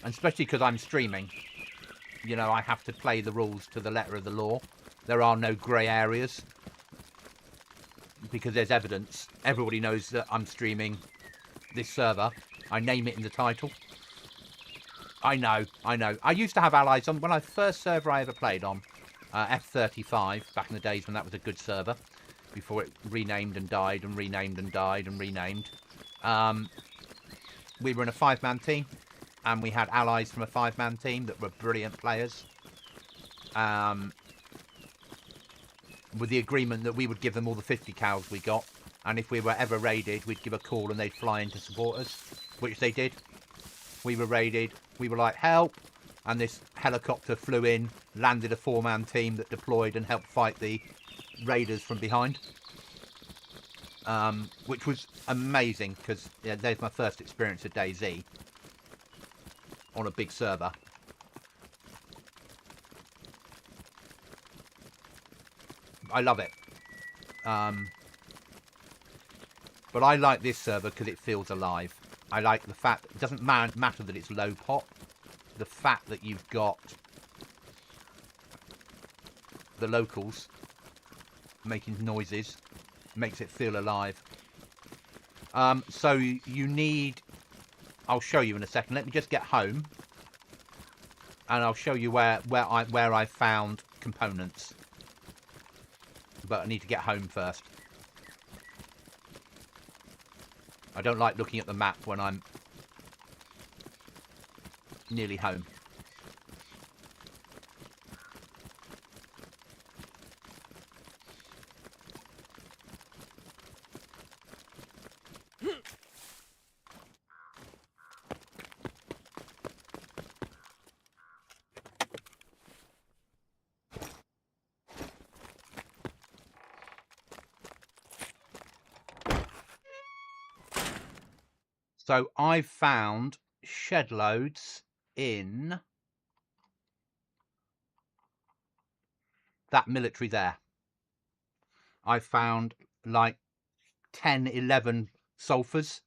And especially because I'm streaming. You know, I have to play the rules to the letter of the law. There are no grey areas. Because there's evidence. Everybody knows that I'm streaming this server. I name it in the title. I know. I used to have allies on when I first server I ever played on. F35, back in the days when that was a good server. Before it renamed and died and renamed and died and renamed. We were in a 5-man team, and we had allies from a 5-man team that were brilliant players. With the agreement that we would give them all the 50 cows we got, and if we were ever raided, we'd give a call and they'd fly in to support us, which they did. We were raided, we were like, help, and this helicopter flew in, landed a 4-man team that deployed and helped fight the raiders from behind, which was amazing because there's my first experience of DayZ on a big server. I love it, but I like this server because it feels alive. I like the fact it doesn't matter that it's low pop. The fact that you've got the locals making noises makes it feel alive. So you need I'll show you in a second. Let me just get home, and I'll show you where I found components. But I need to get home first. I don't like looking at the map when I'm nearly home. So I've found shed loads in that military there. I found like 10, 11 sulfurs.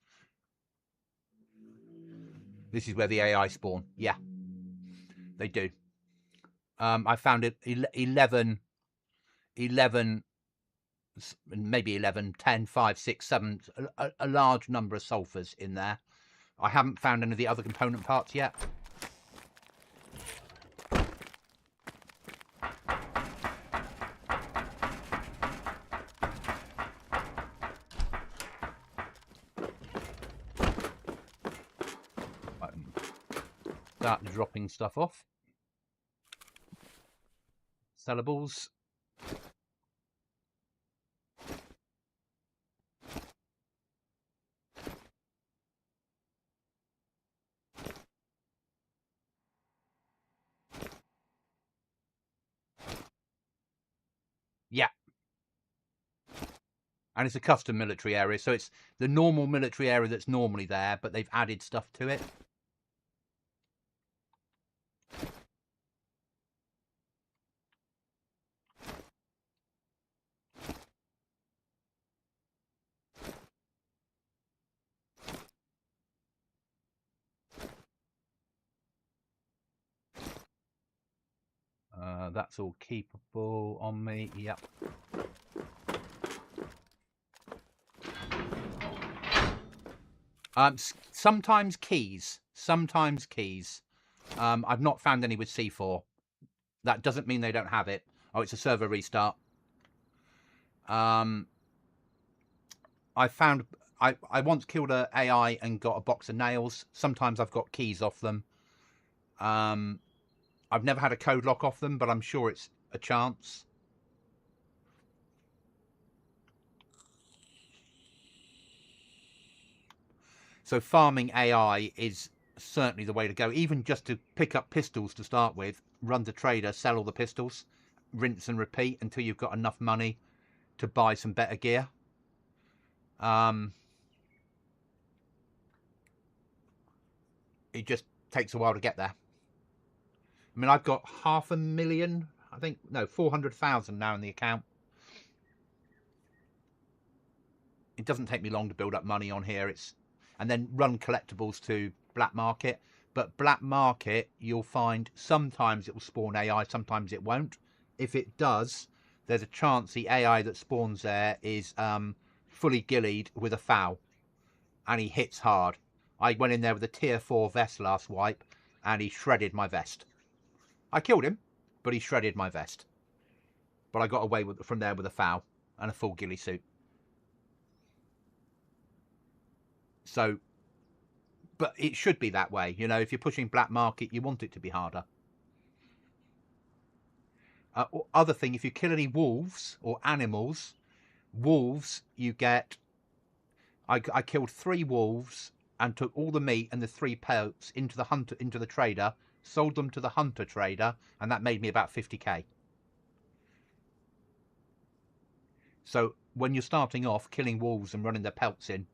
This is where the AI spawn. Yeah, they do. I found it 11, maybe 11, 10, 5, 6, 7, a large number of sulfurs in there. I haven't found any of the other component parts yet. Start dropping stuff off. Sellables. Yeah. And it's a custom military area, so it's the normal military area that's normally there, but they've added stuff to it. That's all keepable on me. Yep. Sometimes keys. Sometimes keys. I've not found any with C4. That doesn't mean they don't have it. Oh, it's a server restart. I once killed an AI and got a box of nails. Sometimes I've got keys off them. I've never had a code lock off them, but I'm sure it's a chance. So farming AI is certainly the way to go, even just to pick up pistols to start with, run to trader, sell all the pistols, rinse and repeat until you've got enough money to buy some better gear. It just takes a while to get there. I mean, I've got 500,000, I think, no, 400,000 now in the account. It doesn't take me long to build up money on here. And then run collectibles to black market. But black market, you'll find sometimes it will spawn AI, sometimes it won't. If it does, there's a chance the AI that spawns there is fully gillied with a foul, and he hits hard. I went in there with a tier 4 vest last wipe, and he shredded my vest. I killed him, but he shredded my vest. But I got away from there with a foul and a full ghillie suit. So, but it should be that way. You know, if you're pushing black market, you want it to be harder. Other thing, if you kill any wolves or animals, wolves, you get... I killed 3 wolves and took all the meat and the 3 pelts into the trader, sold them to the hunter trader, and that made me about 50k. So when you're starting off, killing wolves and running their pelts in,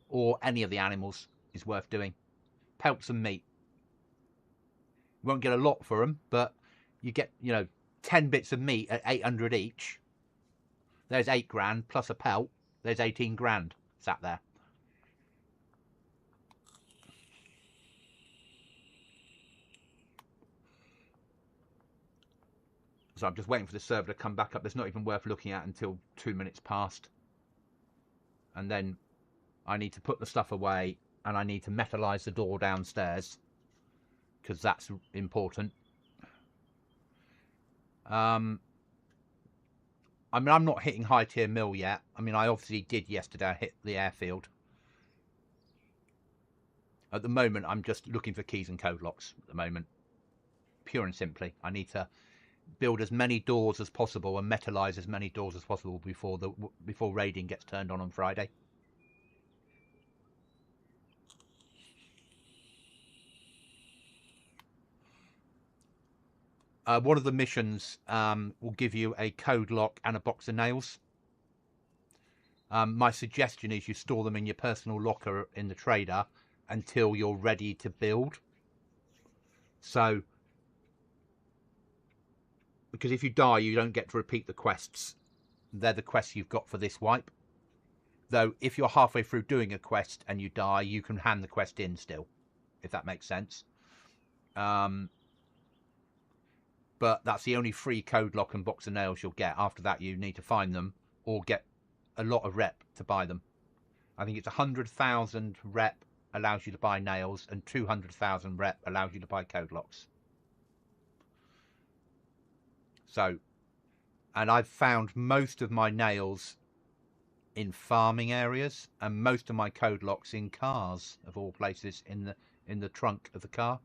or any of the animals, is worth doing. Pelts and meat. You won't get a lot for them, but you get, 10 bits of meat at 800 each. There's 8 grand plus a pelt. There's 18 grand sat there. So I'm just waiting for the server to come back up. It's not even worth looking at until 2 minutes past. And then I need to put the stuff away and I need to metallize the door downstairs because that's important. I mean, I'm not hitting high tier mill yet. I mean, I obviously did yesterday. I hit the airfield. At the moment, I'm just looking for keys and code locks at the moment. Pure and simply, I need to build as many doors as possible and metallize as many doors as possible before raiding gets turned on Friday. One of the missions will give you a code lock and a box of nails. My suggestion is you store them in your personal locker in the trader until you're ready to build. So, because if you die, you don't get to repeat the quests. They're the quests you've got for this wipe. Though, if you're halfway through doing a quest and you die, you can hand the quest in still, if that makes sense. But that's the only free code lock and box of nails you'll get. After that, you need to find them or get a lot of rep to buy them. I think it's 100,000 rep allows you to buy nails, and 200,000 rep allows you to buy code locks. So, and I've found most of my nails in farming areas, and most of my code locks in cars, of all places, in the trunk of the car.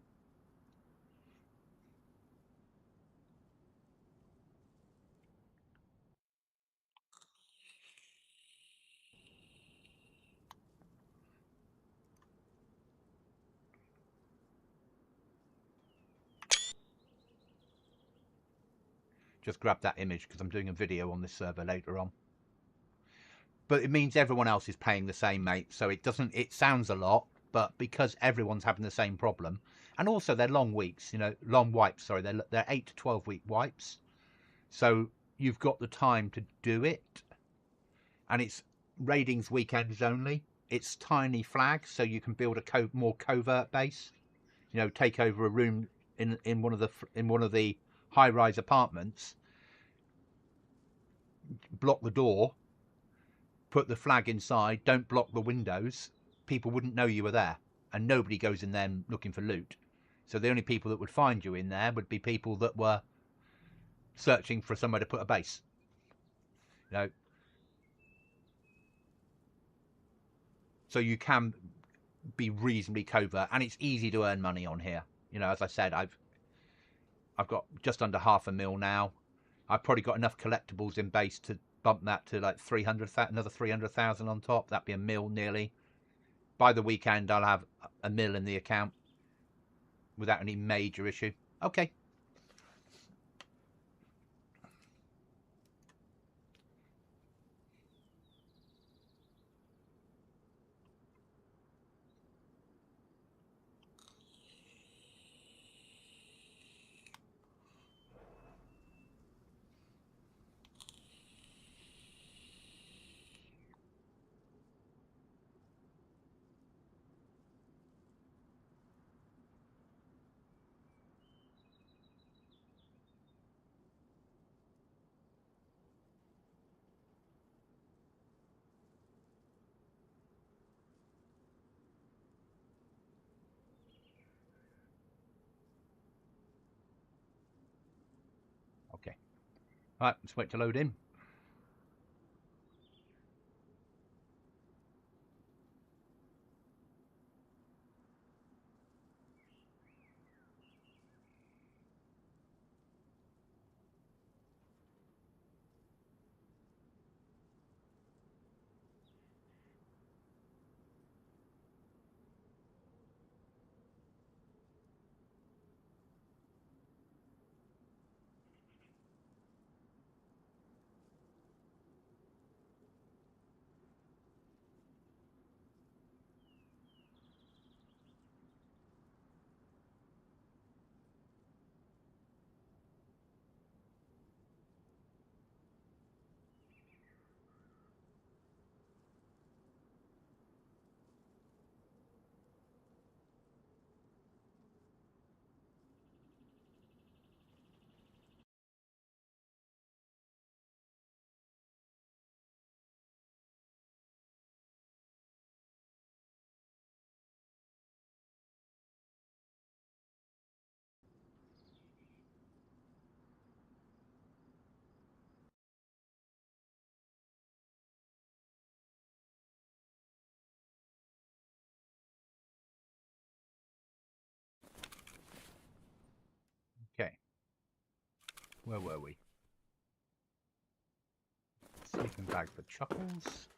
Just grab that image because I'm doing a video on this server later on. But it means everyone else is paying the same, mate. So it sounds a lot, but because everyone's having the same problem, and also they're long weeks, long wipes, sorry, they're 8 to 12 week wipes. So you've got the time to do it. And it's raidings weekends only. It's tiny flags, so you can build a more covert base. Take over a room in one of the high-rise apartments, block the door, put the flag inside, don't block the windows. People wouldn't know you were there, and nobody goes in there looking for loot. So the only people that would find you in there would be people that were searching for somewhere to put a base. So you can be reasonably covert, and it's easy to earn money on here. As I said, I've got just under $500,000 now. I've probably got enough collectibles in base to bump that to like 300,000, another 300,000 on top. That'd be $1 million nearly. By the weekend, I'll have $1 million in the account without any major issue. Okay. Okay. All right, let's wait to load in. Where were we? Sleeping bag for Chuckles.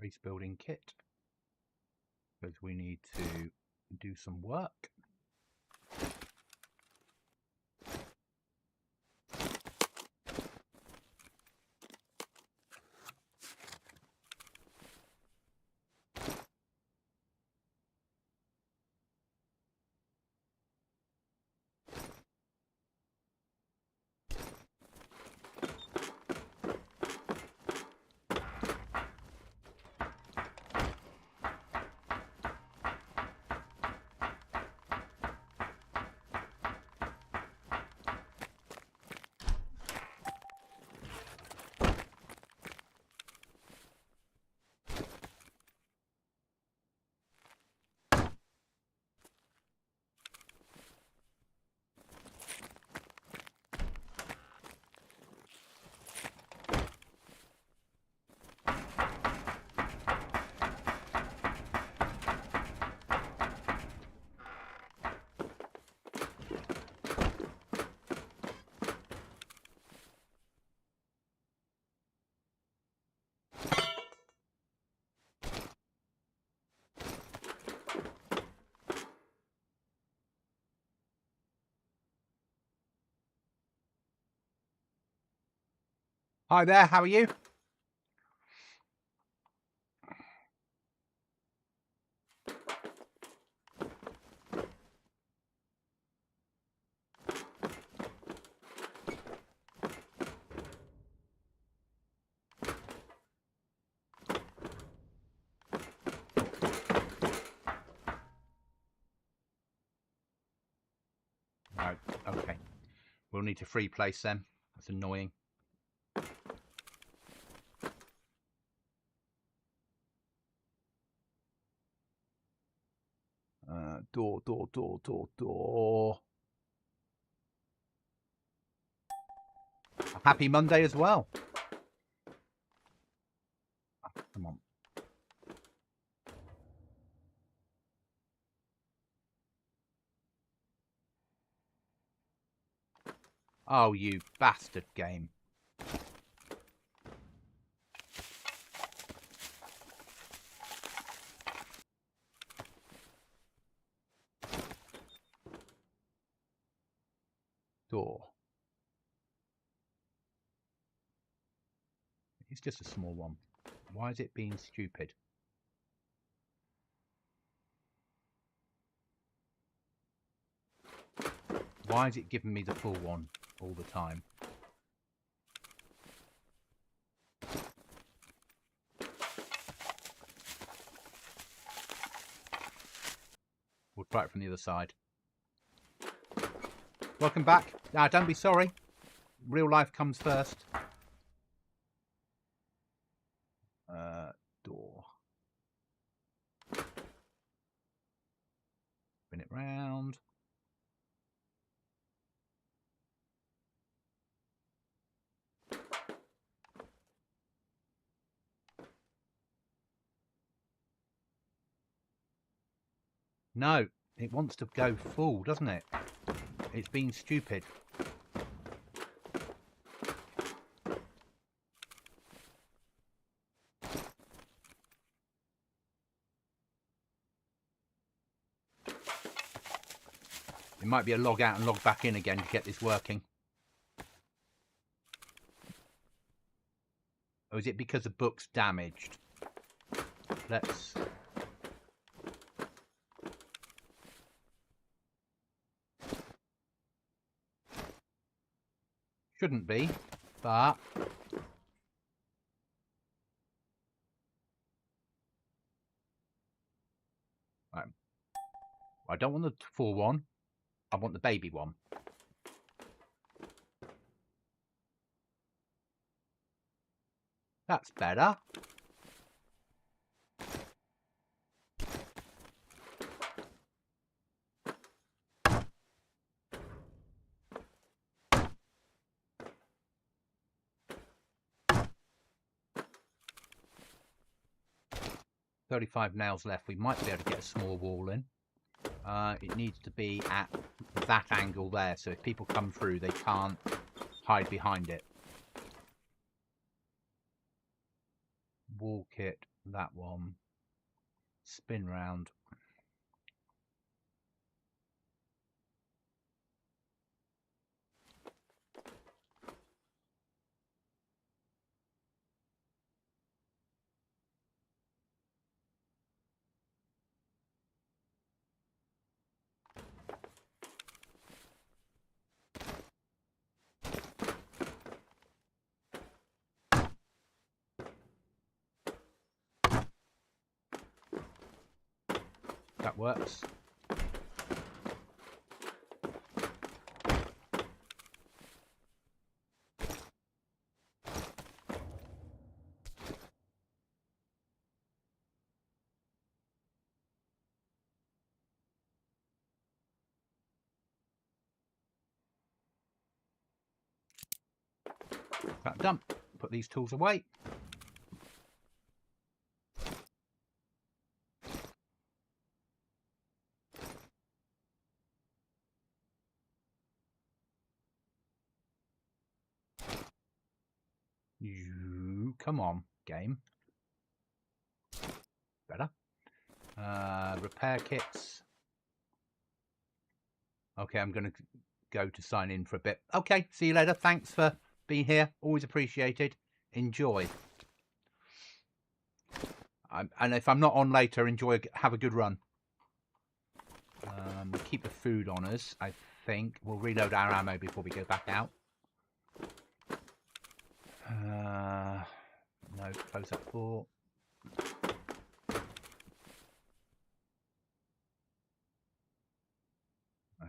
Race building kit. Because we need to do some work. Hi there, how are you? Right, okay. We'll need to free place them. That's annoying. Door. Happy Monday as well. Oh, come on. Oh, you bastard game. Door. It's just a small one. Why is it being stupid? Why is it giving me the full one all the time? We'll try it from the other side. Welcome back. Now, don't be sorry. Real life comes first. Door. Spin it round. No, it wants to go full, doesn't it? It's been stupid. It might be a log out and log back in again to get this working. Or is it because the book's damaged? Let's... Shouldn't be, but... Right. I don't want the full one. I want the baby one. That's better. $35 nails left. We might be able to get a small wall in. It needs to be at that angle there, so if people come through, they can't hide behind it. Wall kit, that one. Spin round. That works. That done. Put these tools away. You come on, game. Better. Repair kits. Okay, I'm going to go to sign in for a bit. Okay, see you later. Thanks for being here. Always appreciated. Enjoy. And if I'm not on later, have a good run. We'll keep the food on us, I think. We'll reload our ammo before we go back out. No, close that door.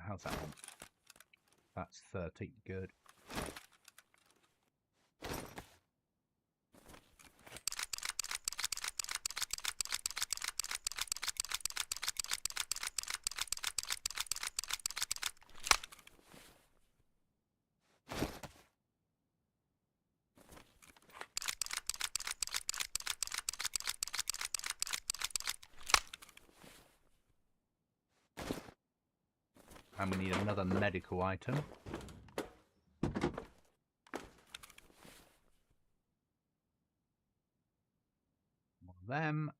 How's that one? That's 30. Good. And we need another medical item. One of them.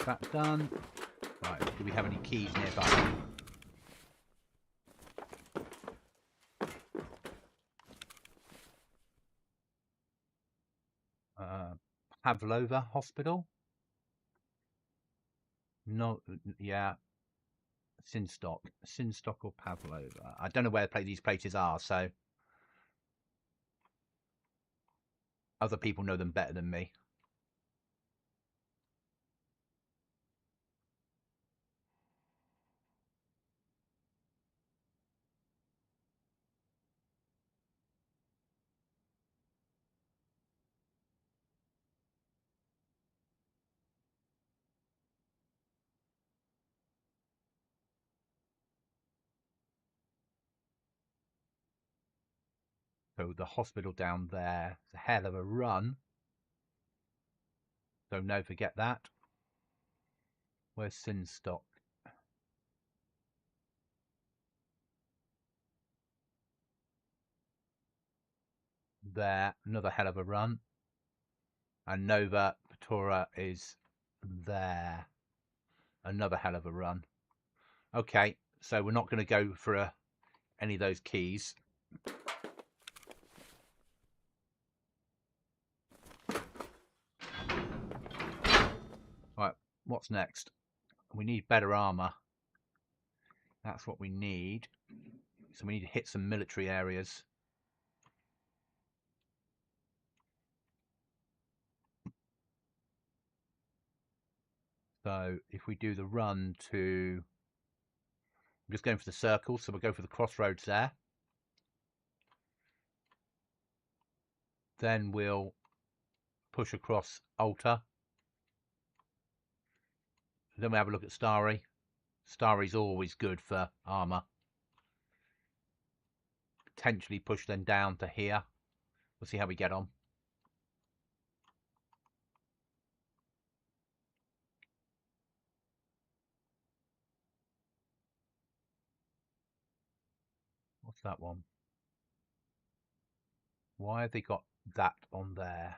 That's done. Right, do we have any keys nearby? Pavlova Hospital? No, yeah. Sinstock or Pavlova. I don't know where these places are, so other people know them better than me. So the hospital down there is a hell of a run. So no, forget that. Where's Sinstock? There, another hell of a run. And Nova Petora is there. Another hell of a run. Okay, so we're not going to go for any of those keys. Right, what's next? We need better armor. That's what we need. So we need to hit some military areas. So if we do the run to, I'm just going for the circle, so we'll go for the crossroads there. Then we'll push across Altar. Then we have a look at Starry. Starry's always good for armour. Potentially push them down to here. We'll see how we get on. What's that one? Why have they got that on there?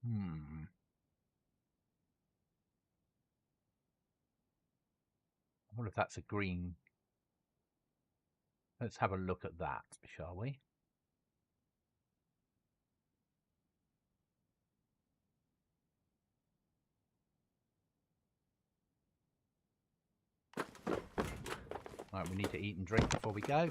I wonder if that's a green. Let's have a look at that, shall we? Right, we need to eat and drink before we go.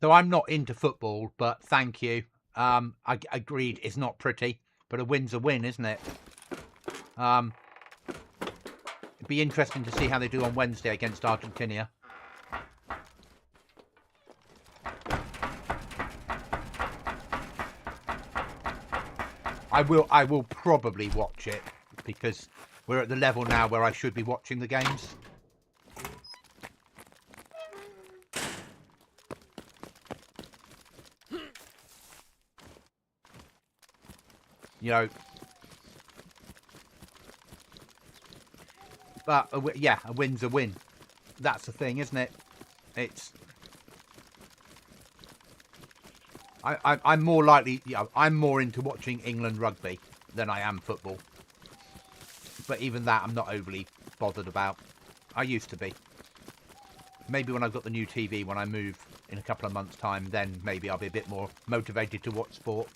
So I'm not into football, but thank you. I agreed it's not pretty, but a win's a win, isn't it? It'd be interesting to see how they do on Wednesday against Argentina. I will probably watch it because we're at the level now where I should be watching the games. You know, but yeah, a win's a win. That's the thing, isn't it? It's. I'm more likely. Yeah, I'm more into watching England rugby than I am football. But even that, I'm not overly bothered about. I used to be. Maybe when I've got the new TV, when I move in a couple of months' time, then maybe I'll be a bit more motivated to watch sport.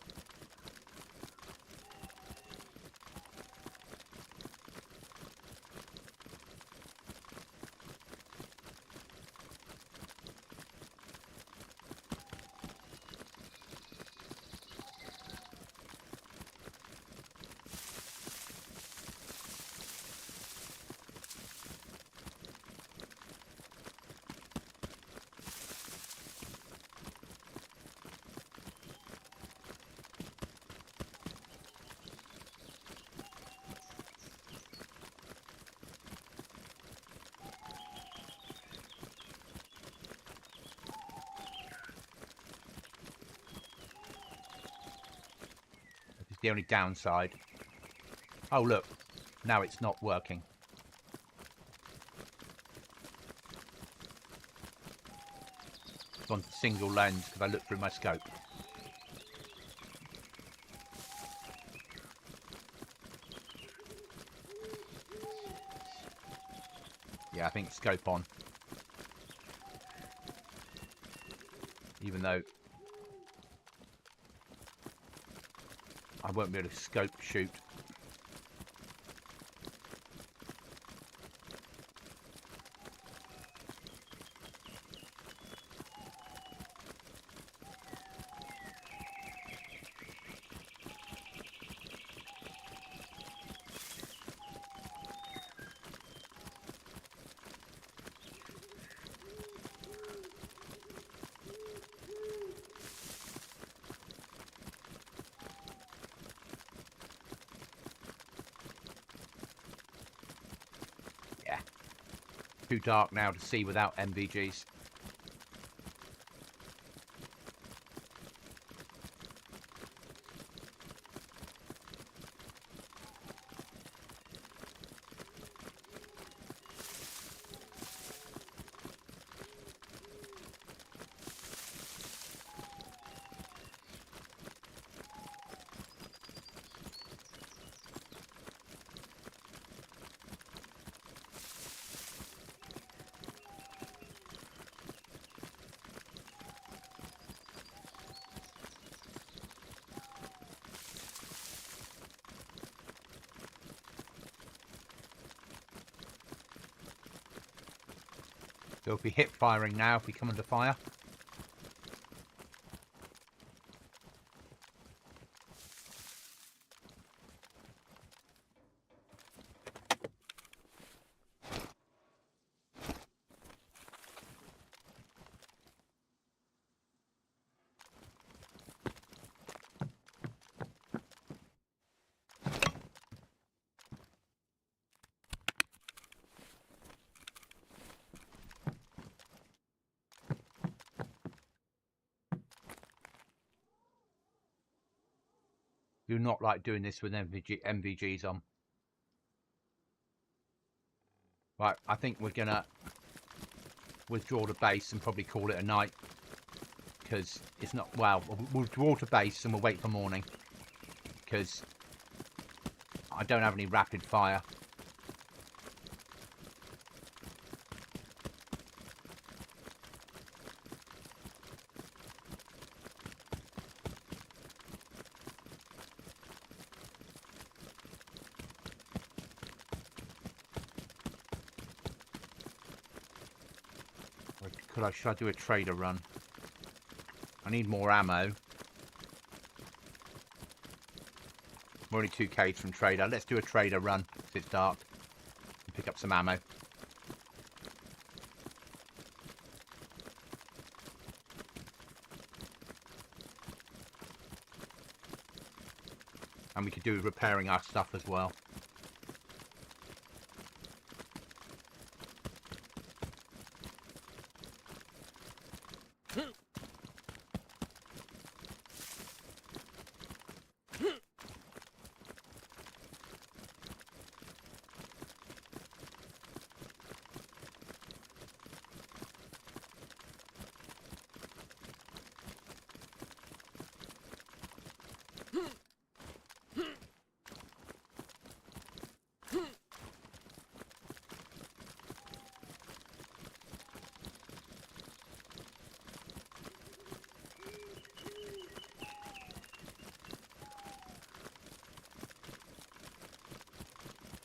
The only downside. Oh look, now it's not working. It's on single lens because I looked through my scope. Yeah, I think scope on. Even though I won't be able to scope shoot. Too dark now to see without MVGs. So if we hit firing now, if we come under fire. Do not like doing this with MVGs on. Right, I think we're gonna withdraw the base and probably call it a night. Because it's not, well, we'll withdraw to base and we'll wait for morning. Because I don't have any rapid fire. Should I do a trader run? I need more ammo. We're only 2Ks from trader. Let's do a trader run because it's dark. And pick up some ammo. And we could do repairing our stuff as well.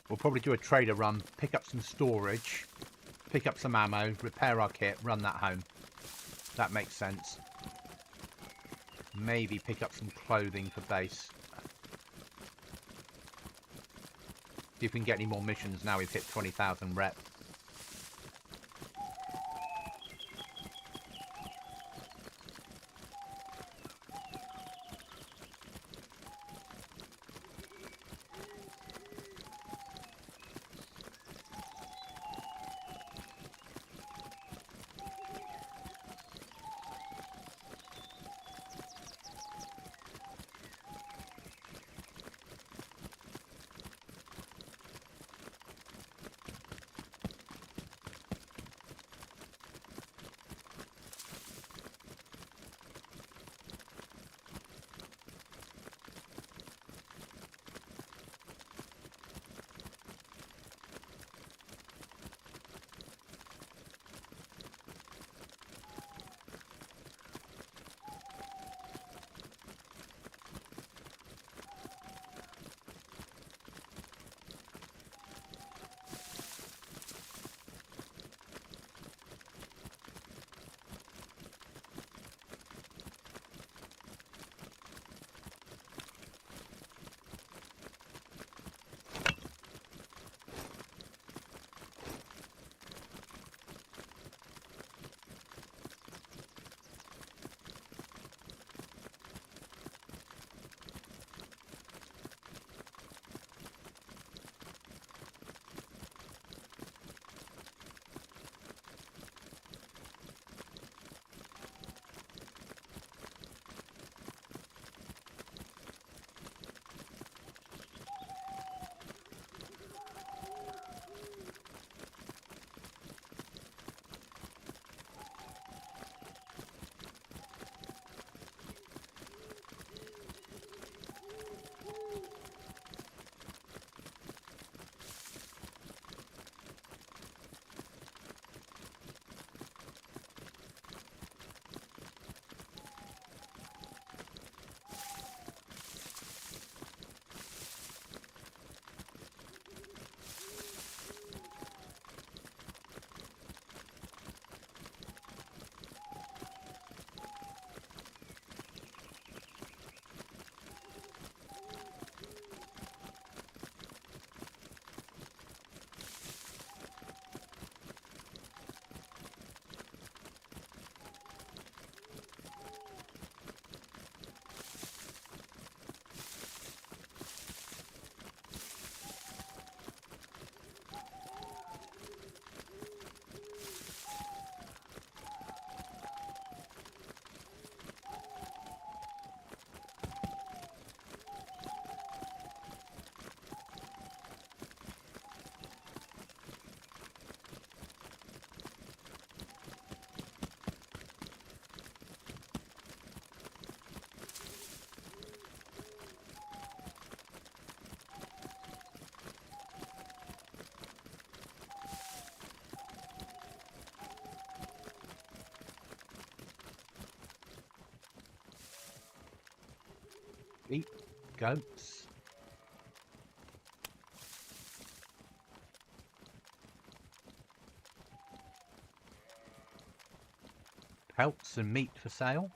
We'll probably do a trader run, pick up some storage, pick up some ammo, repair our kit, run that home. That makes sense. Maybe pick up some clothing for base. See if we can get any more missions now we've hit 20,000 rep. Sheep, goats. Pelts and meat for sale.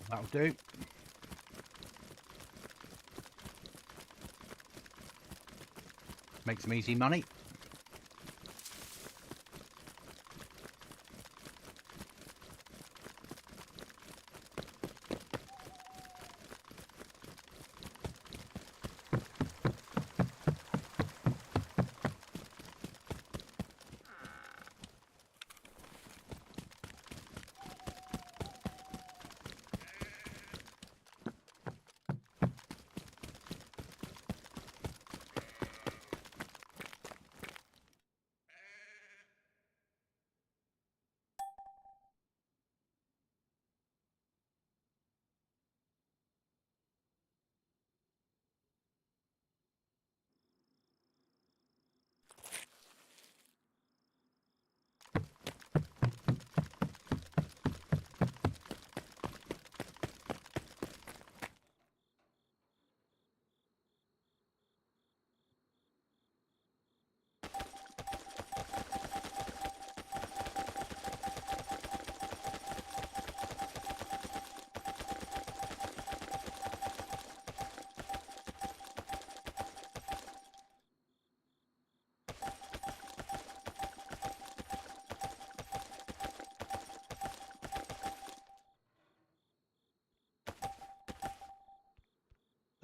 That'll do. Make some easy money.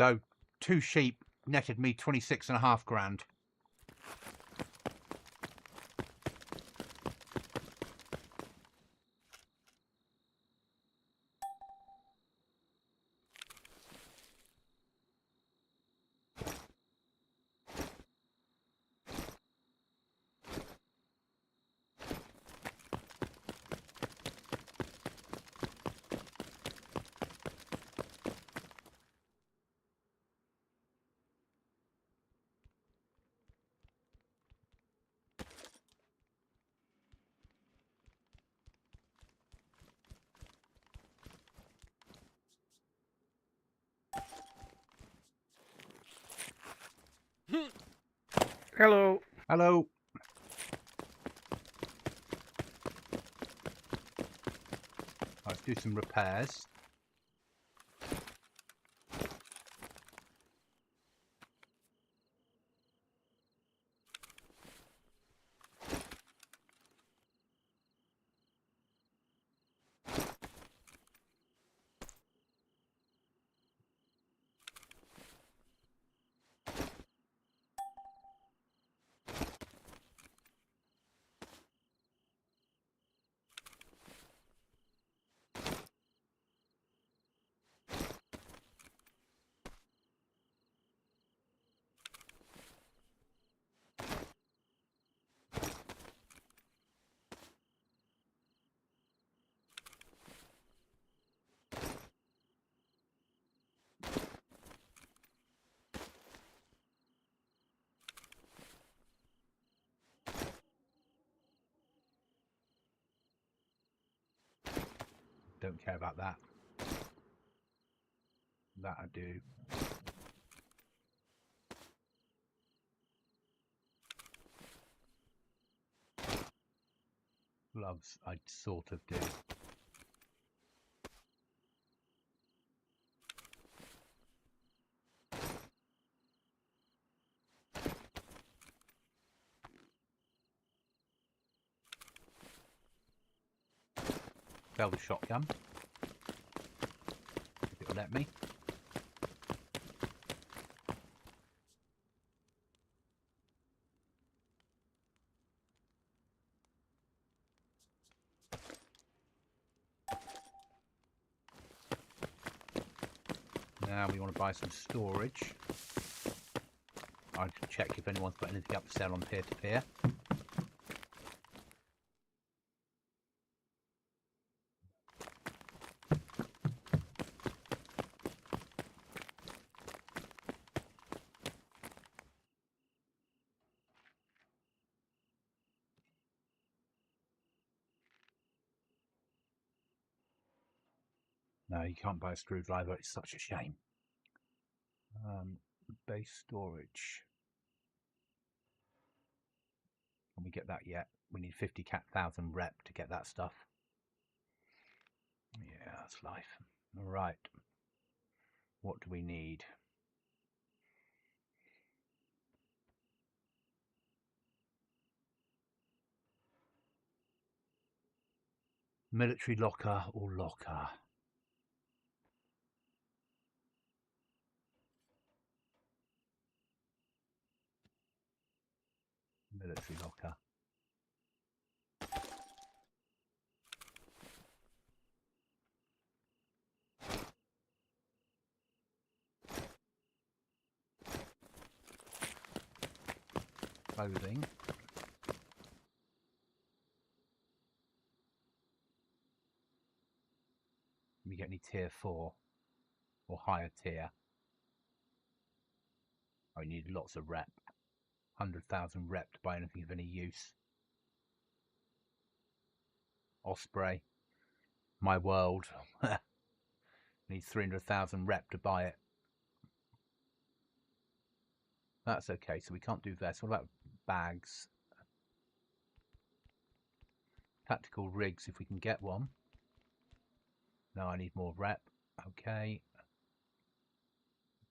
So 2 sheep netted me 26.5 grand. Hello. Hello. Let's do some repairs. Don't care about that. That I do. Gloves, I sort of do. Sell the shotgun. If it'll let me. Now we want to buy some storage. I'll check if anyone's got anything up for sale on peer-to-peer. No, you can't buy a screwdriver. It's such a shame. Base storage. Can we get that yet? We need 50,000 rep to get that stuff. Yeah, that's life. All right. What do we need? Military locker or locker? Military locker. Clothing. We get any tier 4 or higher tier? I need lots of rep. 100,000 rep to buy anything of any use. Osprey. My world. Needs 300,000 rep to buy it. That's okay, so we can't do this. What about bags? Tactical rigs, if we can get one. No, I need more rep. Okay.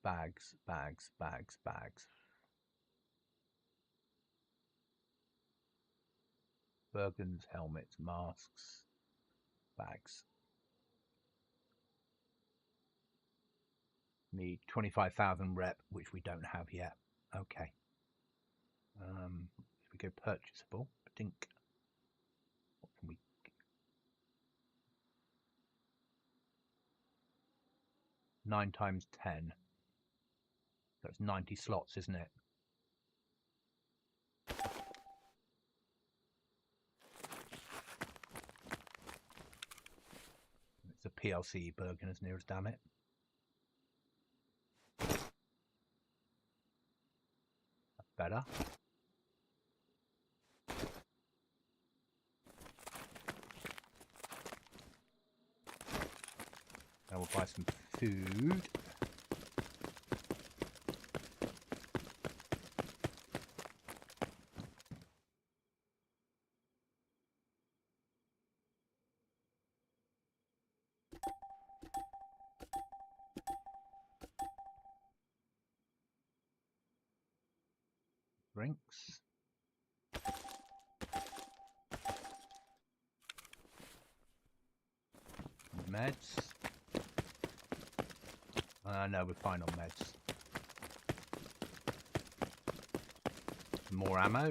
Bags, bags, bags, bags. Bergens, helmets, masks, bags. Need 25,000 rep, which we don't have yet. Okay. If we go purchasable, I think. What can we? 9 times 10. That's 90 slots, isn't it? It's a PLC Bergen as near as damn it. That's better. Now we'll buy some food. Drinks. Meds. No, we're fine on meds. More ammo.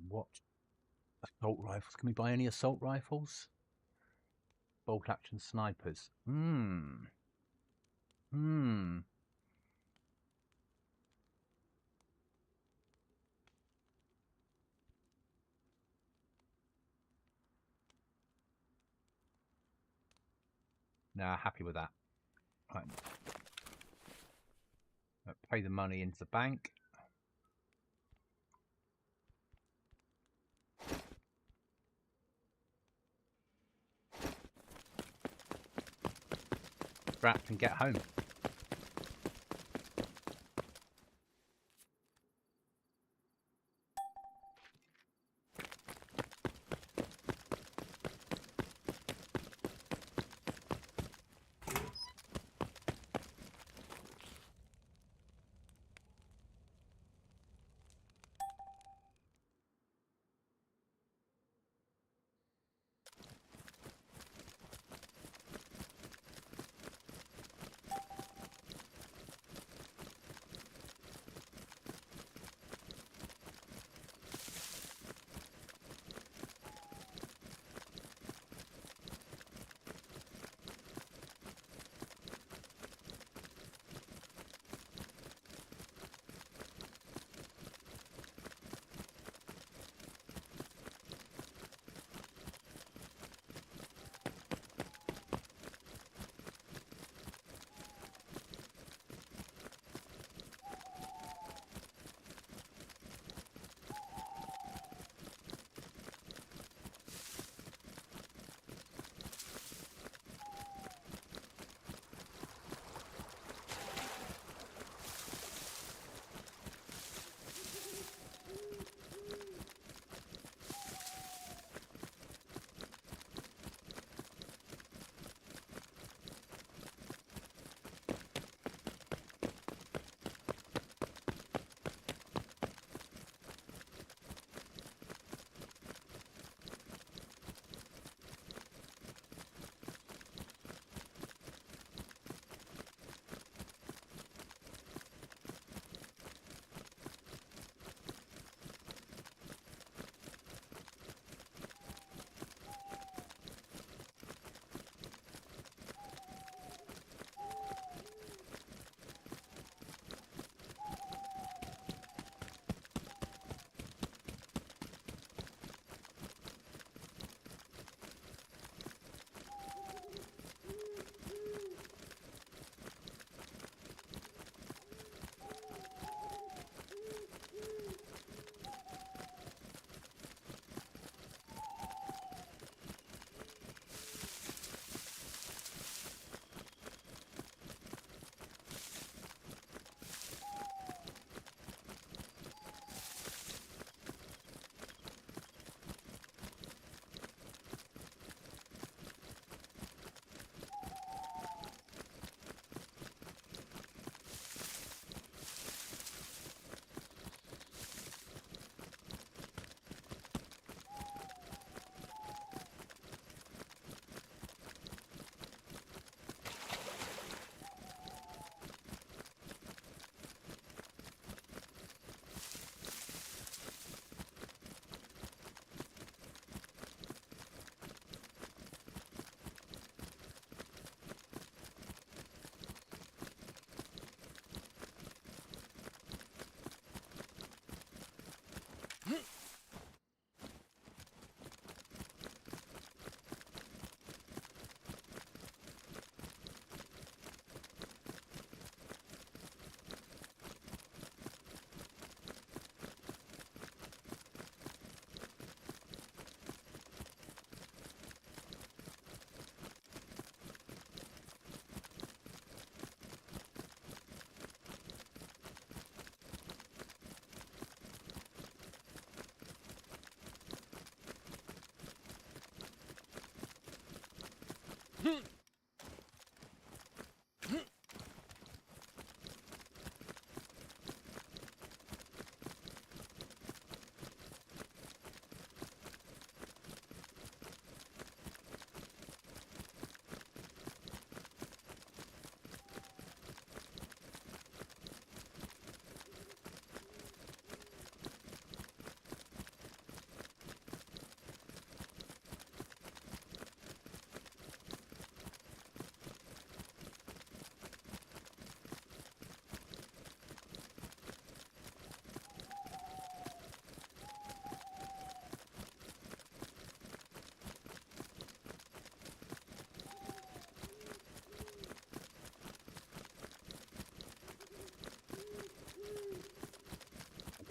What? Assault rifles. Can we buy any assault rifles? bolt action snipers. Nah, happy with that. Right. Pay the money into the bank. Wrap and get home.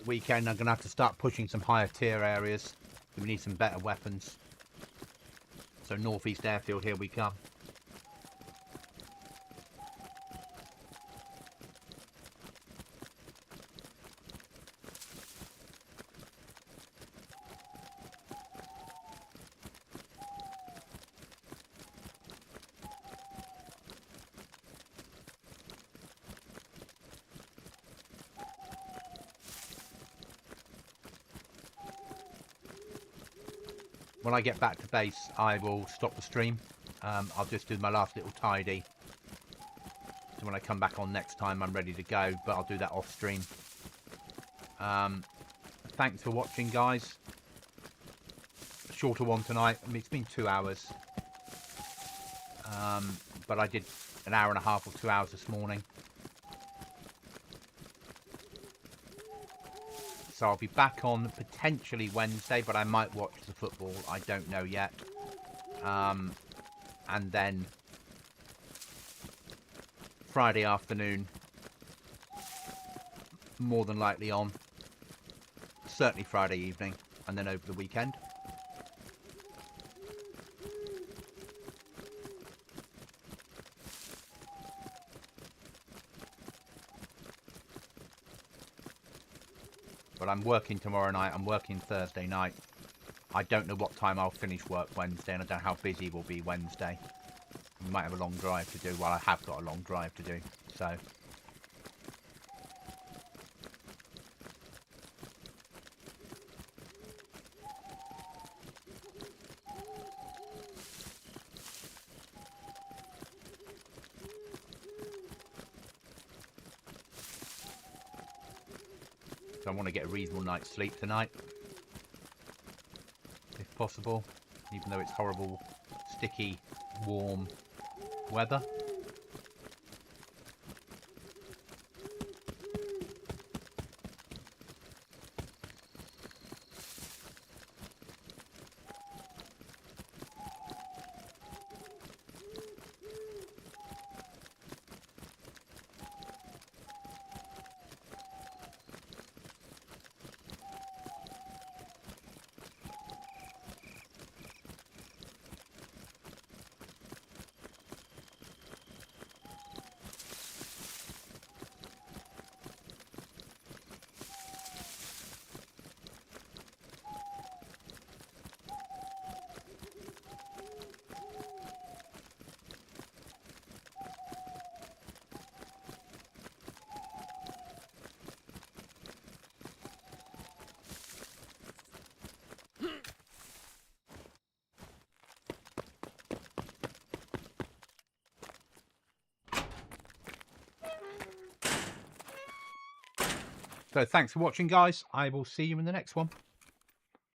weekend I'm going to have to start pushing some higher tier areas. We need some better weapons. So northeast airfield, here we come. When I get back to base, I will stop the stream. I'll just do my last little tidy. So when I come back on next time, I'm ready to go, but I'll do that off stream. Thanks for watching, guys. A shorter one tonight. I mean, it's been 2 hours. But I did an hour and a half or 2 hours this morning. So I'll be back on potentially Wednesday, but I might watch the football. I don't know yet. And then Friday afternoon, more than likely on. Certainly Friday evening, and then over the weekend. But I'm working tomorrow night, I'm working Thursday night. I don't know what time I'll finish work Wednesday, and I don't know how busy we'll be Wednesday. We might have a long drive to do. Well, I have got a long drive to do, so. So I want to get a reasonable night's sleep tonight, if possible, even though it's horrible, sticky, warm weather. So thanks for watching, guys. I will see you in the next one.